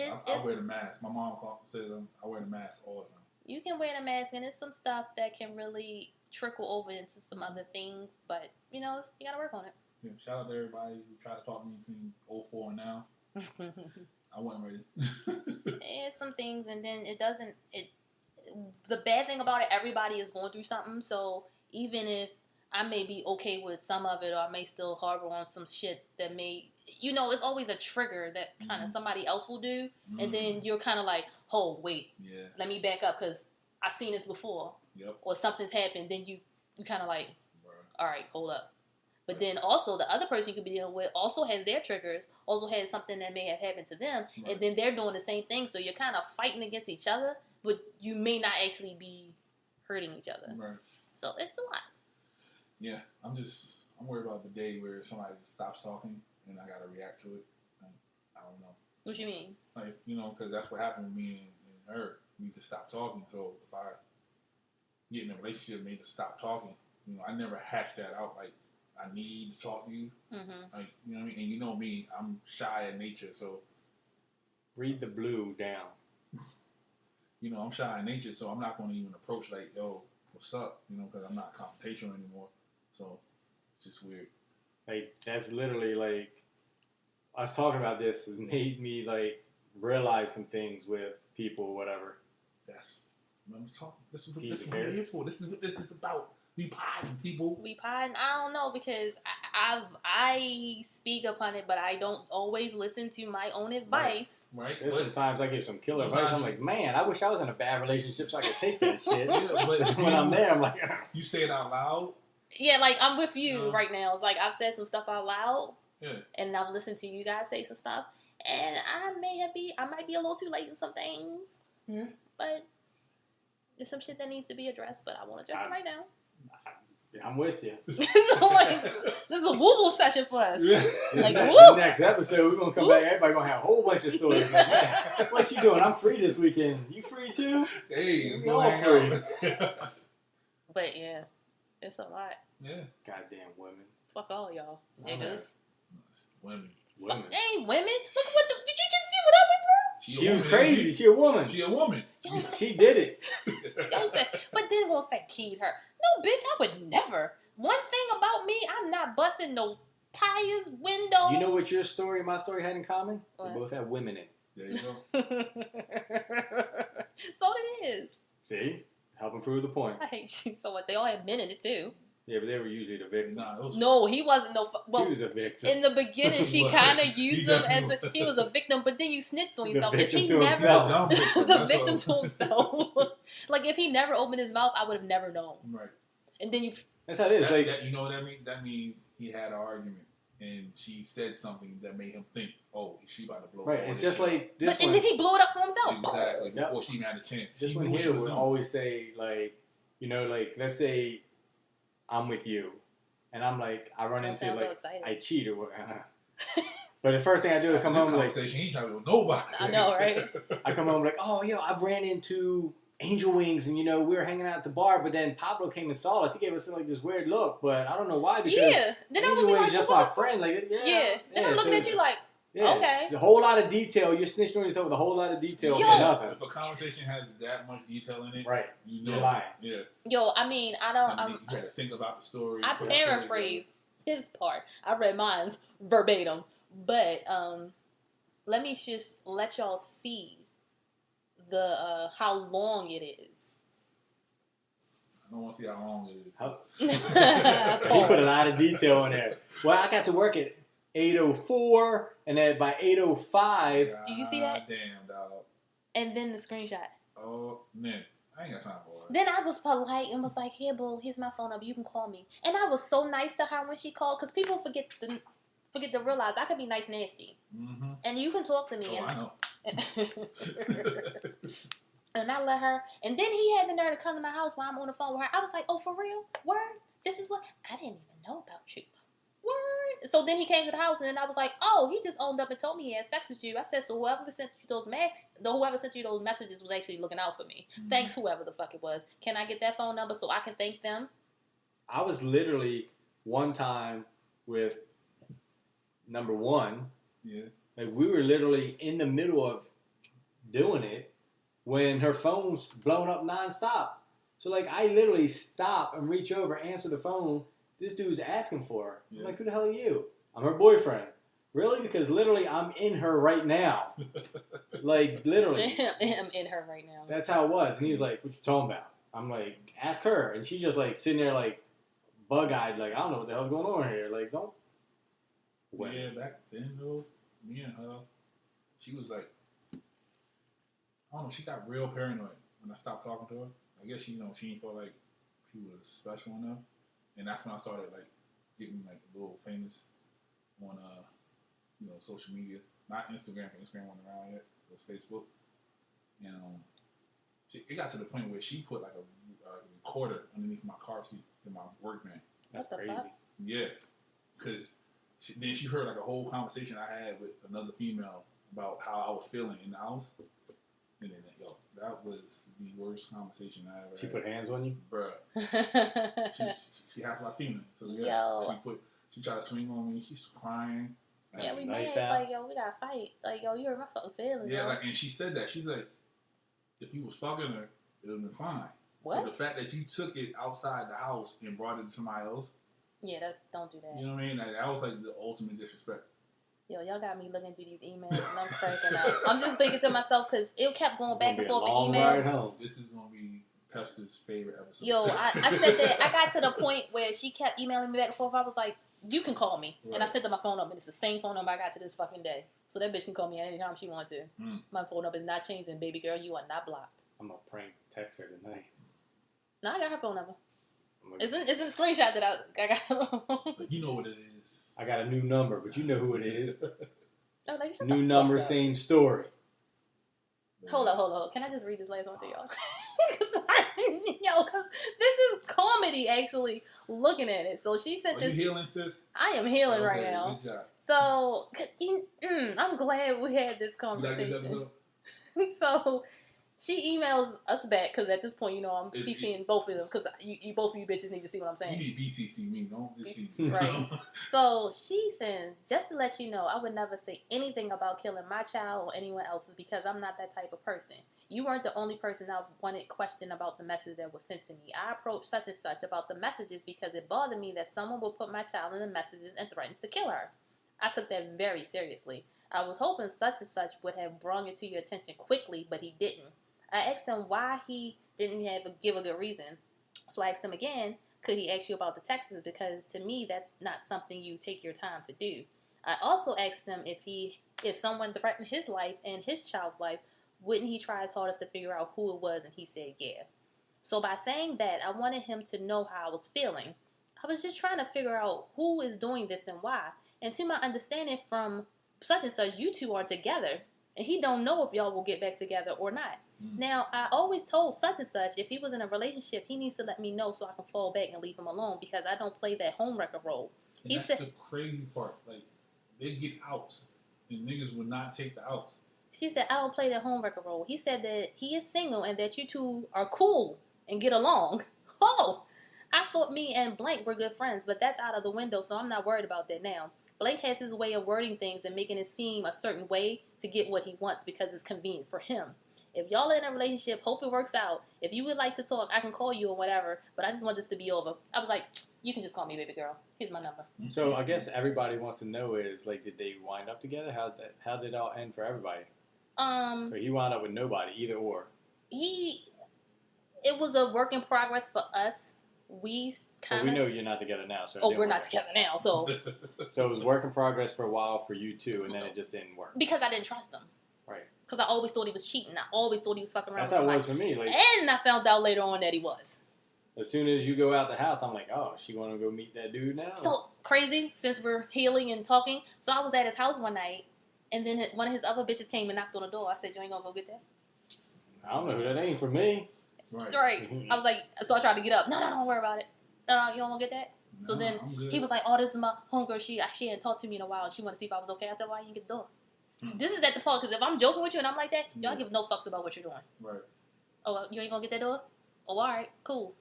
time. I wear the mask. My mom says I wear the mask all the time. You can wear the mask, and it's some stuff that can really trickle over into some other things, but you know, you gotta work on it. Yeah, shout out to everybody who tried to talk to me between 04 and now. I wasn't ready. It's some things, and then the bad thing about it, everybody is going through something, so even if I may be okay with some of it, or I may still harbor on some shit that may, you know, it's always a trigger that kind of somebody else will do, and then you're kind of like, oh, wait, let me back up, because I've seen this before, or something's happened, then you kind of like, all right, hold up. But then also the other person you could be dealing with also has their triggers, also has something that may have happened to them, and then they're doing the same thing, so you're kind of fighting against each other, but you may not actually be hurting each other. Right. So it's a lot. Yeah, I'm worried about the day where somebody just stops talking and I gotta react to it. I don't know. What you mean? Like, you know, because that's what happened with me and her. We just stopped talking. So if I get in a relationship and they just stop talking, you know, I never hashed that out. Like, I need to talk to you. Like, you know what I mean? And you know me, I'm shy at nature. So read the blue down. You know, I'm shy in nature, so I'm not going to even approach like, yo, what's up? You know, because I'm not confrontational anymore. So it's just weird. Like, that's literally like, us talking about this has made me like realize some things with people, or whatever. That's what I'm talking. This is what we're here for. This is what this is about. We potting, people. We potting. I don't know, because I speak upon it, but I don't always listen to my own advice. Right. Sometimes I give some killer advice. I'm like, man, I wish I was in a bad relationship so I could take that shit. Yeah, but when I'm there, I'm like, you say it out loud. Yeah, like I'm with you right now. It's like I've said some stuff out loud. Yeah. And I've listened to you guys say some stuff, and I might be a little too late in some things. Yeah. But there's some shit that needs to be addressed, but I won't address it right now. I'm with you. Like, this is a woo-woo session for us. Like, woo! Next episode, we're going to come back. Everybody going to have a whole bunch of stories. Like, man, what you doing? I'm free this weekend. You free too? Hey, we all free. But yeah, it's a lot. Yeah. Goddamn women. Fuck all y'all. Niggas. Women. Fuck, they ain't women. Look what did you just see what I went through? She was crazy. She a woman. She a woman. She did it. But then gonna say keyed her. No, bitch, I would never. One thing about me, I'm not busting no tires, windows. You know what your story and my story had in common? What? We both have women in it. There you go. So it is. See? Helping prove the point. I hate you so much. They all had men in it too. Yeah, but they were usually the victim. No, he wasn't well, he was a victim. In the beginning, she kind of used him as he was a victim, but then you snitched on yourself. If he never, the victim to himself. Like, if he never opened his mouth, I would have never known. Right. And then you... That's how it is. You know what that means? That means he had an argument, and she said something that made him think, oh, is she about to blow right, up? It's just like this one. And then he blew it up for himself. Exactly. Before she even had a chance. This one here would always say, like, you know, like, let's say I'm with you. And I'm like, I run into, like, I cheat or whatever. But the first thing I do is come home like, conversation, he ain't talking with nobody. I know, right? I come home like, oh, yo, I ran into Angel Wings, and we were hanging out at the bar, but then Pablo came and saw us. He gave us like this weird look, but I don't know why. Because Then Angel Wings is just my friend. Like, Then I'm looking at you like, okay. A whole lot of detail. You're snitching on yourself with a whole lot of detail for nothing. If a conversation has that much detail in it, right? You're lying. Yeah. Yo, I mean, I don't. You got to think about the story. I paraphrase his part. I read mine's verbatim, but let me just let y'all see the how long it is. I don't want to see how long it is. He put a lot of detail in there. Well, I got to work at 8:04, and then by 8:05. Do you see that? Damn, dog. And then the screenshot. Oh, man. I ain't got time for it. Then I was polite and was like, here, boo, here's my phone number. You can call me. And I was so nice to her when she called, because people forget to realize I could be nice nasty. Mm-hmm. And you can talk to me. Oh, and I know. And I let her. And then he had the nerve to come to my house while I'm on the phone with her. I was like, oh, for real? Word? This is what? I didn't even know about you. Word? So then he came to the house, and then I was like, oh, he just owned up and told me he had sex with you. I said, so whoever sent you those messages was actually looking out for me. Mm-hmm. Thanks, whoever the fuck it was. Can I get that phone number so I can thank them? I was literally one time with number one. Yeah. Like, we were literally in the middle of doing it when her phone's blown up nonstop. So, like, I literally stop and reach over, answer the phone. This dude's asking for her. Yeah. I'm like, who the hell are you? I'm her boyfriend. Really? Because literally, I'm in her right now. Like, literally. I'm in her right now. That's how it was. And he was like, what you talking about? I'm like, ask her. And she's just, like, sitting there, like, bug-eyed, like, I don't know what the hell's going on here. Like, don't. When? Yeah, back then, though, me and her, she was like, I don't know, she got real paranoid when I stopped talking to her. I guess, she didn't feel like she was special enough. And that's when I started, like, getting, like, a little famous on, social media. Not Instagram, because Instagram wasn't around yet. It was Facebook. And it got to the point where she put, like, a recorder underneath my car seat in my work van. That's crazy. Yeah. Because then she heard, like, a whole conversation I had with another female about how I was feeling in the house. And then, that was the worst conversation I ever had. She put hands on you? Bruh. she half Latina. So, she tried to swing on me. She's crying. Yeah, we mad. It's like, yo, we gotta fight. Like, yo, you hurt my fucking feelings. Yeah, like, and she said that. She's like, if you was fucking her, it would have been fine. What? But the fact that you took it outside the house and brought it to somebody else. Yeah, don't do that. You know what I mean? Like, that was like the ultimate disrespect. Yo, y'all got me looking through these emails and I'm cracking up. I'm just thinking to myself, because it kept going back and forth with email. This is going to be Pester's favorite episode. Yo, I said that. I got to the point where she kept emailing me back and forth. I was like, you can call me. Right. And I set my phone up, and it's the same phone number I got to this fucking day. So that bitch can call me at any time she wants to. My phone number is not changing, baby girl. You are not blocked. I'm going to prank text her tonight. No, I got her phone number. It's in the screenshot that I got. You know what it is. I got a new number, but you know who it is. No, like, new number, same story. Hold up. Can I just read this last one to y'all? Because this is comedy, actually, looking at it. So she said this. Are you healing, sis? I am healing right now. Good job. So, I'm glad we had this conversation. You like this episode? So, she emails us back, because at this point, I'm CCing both of them, because both of you bitches need to see what I'm saying. You need BCC me, don't BCC me. Right. So she sends, just to let you know, I would never say anything about killing my child or anyone else's, because I'm not that type of person. You weren't the only person I wanted questioned about the message that was sent to me. I approached such and such about the messages because it bothered me that someone would put my child in the messages and threaten to kill her. I took that very seriously. I was hoping such and such would have brought it to your attention quickly, but he didn't. I asked him why he didn't give a good reason. So I asked him again, could he ask you about the texts? Because to me, that's not something you take your time to do. I also asked him if someone threatened his life and his child's life, wouldn't he try his hardest to figure out who it was? And he said, yeah. So by saying that, I wanted him to know how I was feeling. I was just trying to figure out who is doing this and why. And to my understanding from such and such, you two are together. And he don't know if y'all will get back together or not. Now, I always told such and such, if he was in a relationship, he needs to let me know so I can fall back and leave him alone, because I don't play that homewrecker role. And that's the crazy part. Like, they get outs And niggas would not take the outs. She said, I don't play that homewrecker role. He said that he is single and that you two are cool and get along. Oh, I thought me and Blank were good friends, but that's out of the window, so I'm not worried about that now. Blank has his way of wording things and making it seem a certain way to get what he wants because it's convenient for him. If y'all are in a relationship, hope it works out. If you would like to talk, I can call you or whatever, but I just want this to be over. I was like, you can just call me baby girl. Here's my number. So I guess everybody wants to know is, like, did they wind up together? How did it all end for everybody? So he wound up with nobody, either or. It was a work in progress for us. We know you're not together now. So we're not together now. So it was work in progress for a while for you too, and then it just didn't work. Because I didn't trust him. Right. Because I always thought he was cheating. I always thought he was fucking around That's with how it somebody. was for me. Like, and I found out later on that he was. As soon as you go out the house, I'm like, oh, she want to go meet that dude now? So crazy, since we're healing and talking. So I was at his house one night, and then one of his other bitches came and knocked on the door. I said, you ain't gonna go get that? I don't know who that ain't for me. Right. I was like, so I tried to get up. No, don't worry about it. No, you don't want to get that? So No, then he was like, oh, this is my homegirl. She hadn't talked to me in a while. And she wanted to see if I was okay. I said, why you get the door? This is at the part, because if I'm joking with you and I'm like that, y'all give no fucks about what you're doing. Right. Oh, you ain't gonna get that door? Oh, all right, cool.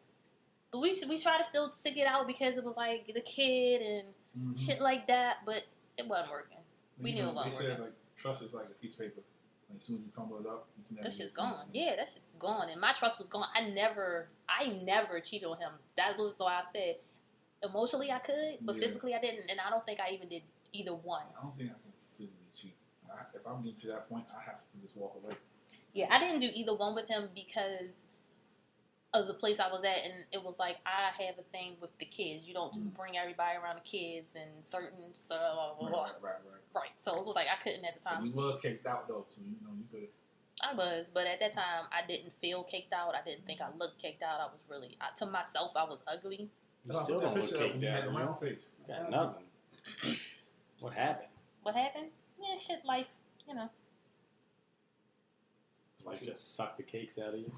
But we try to still stick it out because it was like the kid and shit like that, but it wasn't working. We knew it wasn't working. They working. said, like, trust is like a piece of paper. Like, as soon as you crumble it up, you can never That shit's gone. Yeah, that shit's gone. And my trust was gone. I never cheated on him. That was why I said emotionally I could, but physically I didn't. And I don't think I even did either one. I don't think I can physically cheat. If I'm getting to that point, I have to just walk away. Yeah, I didn't do either one with him because of the place I was at, and it was like I have a thing with the kids. You don't just bring everybody around the kids and certain stuff. Right. So it was like I couldn't at the time. But you was kicked out though, so you could. I was, but at that time I didn't feel kicked out. I didn't think I looked kicked out. I was really to myself. I was ugly. You still don't look kicked out. You know? Face. Got nothing. What happened? What happened? Yeah, shit, life. You know. Life just sucked the cakes out of you.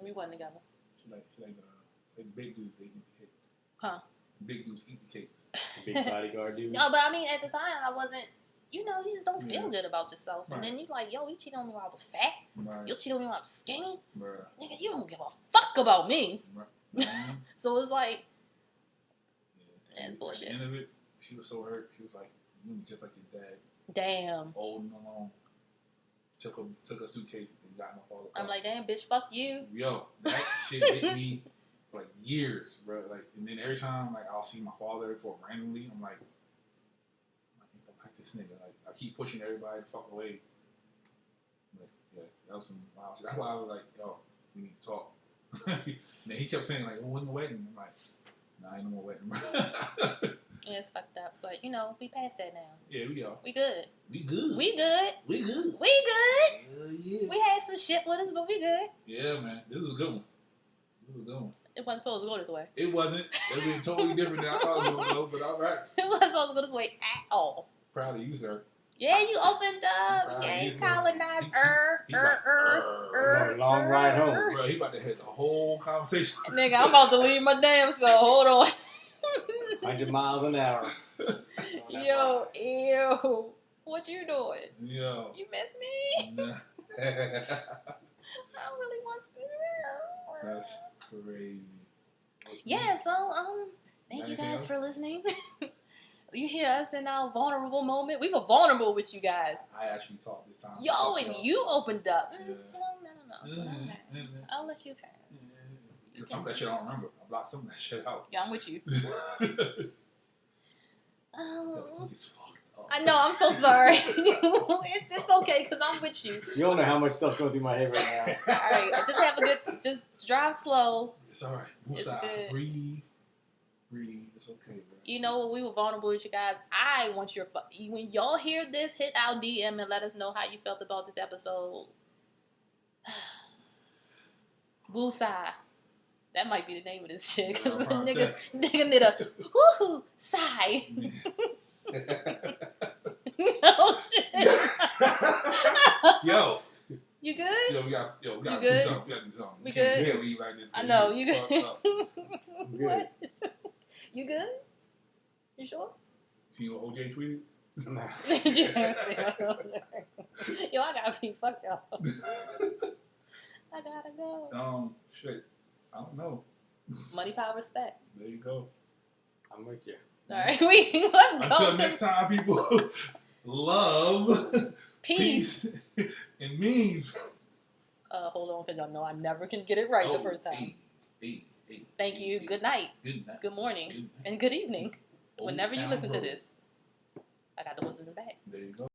We wasn't together. She like big dudes, they eat the cakes. Huh? Big dudes eat the cakes. Big bodyguard dudes. No, but I mean, at the time, I wasn't. You know, you just don't feel good about yourself, and then you like, yo, he cheated on me while I was fat. Right. You cheated on me while I was skinny. Right. Nigga, you don't give a fuck about me. Right. So it's like, that's bullshit. At the end of it, she was so hurt. She was like, you just like your dad. Damn. Old and alone. Took a suitcase and got my father. I'm like, damn, bitch, fuck you. Yo, that shit hit me for like years, bro. Like, and then every time like I'll see my father for randomly, I'm like this nigga. Like, I keep pushing everybody the fuck away. Like, yeah, that was some wild shit. That's why I was like, yo, we need to talk. And then he kept saying like, oh, when the wedding? I'm like, nah, ain't no more wedding, bro. Yeah, it's fucked up, but you know, we past that now. Yeah, we are. We good. We good. We good. We good. We good. Hell yeah. We had some shit with us, but we good. Yeah, man. This is a good one. This is a good one. It wasn't supposed to go this way. It wasn't. It was totally different than I thought it was going to go, but all right. It wasn't supposed to go this way at all. Proud of you, sir. Yeah, you opened up. Proud Yeah, of you, you sir. colonized. He about- Long ride home. Bro, he about to hit the whole conversation. Nigga, I'm about to leave my damn self. Hold on. 100 miles an hour. Yo, ew. What you doing? Yo. You miss me? Nah. I really want to. That's crazy. Yeah, so thank you Anything guys else? for listening. You hear us in our vulnerable moment. We were vulnerable with you guys. I actually talked this time. Yo, and you opened up. Yeah. Still, no. I'll let you pass. Some of that shit I don't remember. I blocked some of that shit out. Yeah, I'm with you. Yo, he's fucked up. I know, I'm so sorry. it's okay, because I'm with you. You don't know how much stuff's going through my head right now. Alright, just have a good, just drive slow. It's alright. It's good. Breathe. It's okay, bro. You know, we were vulnerable with you guys. I want your, when y'all hear this, hit our DM and let us know how you felt about this episode. Woosah. That might be the name of this shit. Yeah, nigga need a woohoo sigh. Oh shit. Yo. You good? Yo, we got to do good? something. We got to do something. We You can't good? leave like this. I know, you fucked good? up. What? You good? You sure? See what OJ tweeted? You can't say that. Yo, I gotta pee. Fuck y'all. I gotta go. Shit. I don't know. Money, power, respect. There you go. I'm with you. All right, let's go. Until next time, people. Love, Peace. and memes. Hold on, because y'all know I never can get it right the first time. Thank you. Good night. Good night. Good morning. Good night. And good evening. Old Whenever you Town listen to Road. this. I got the whistles in the back. There you go.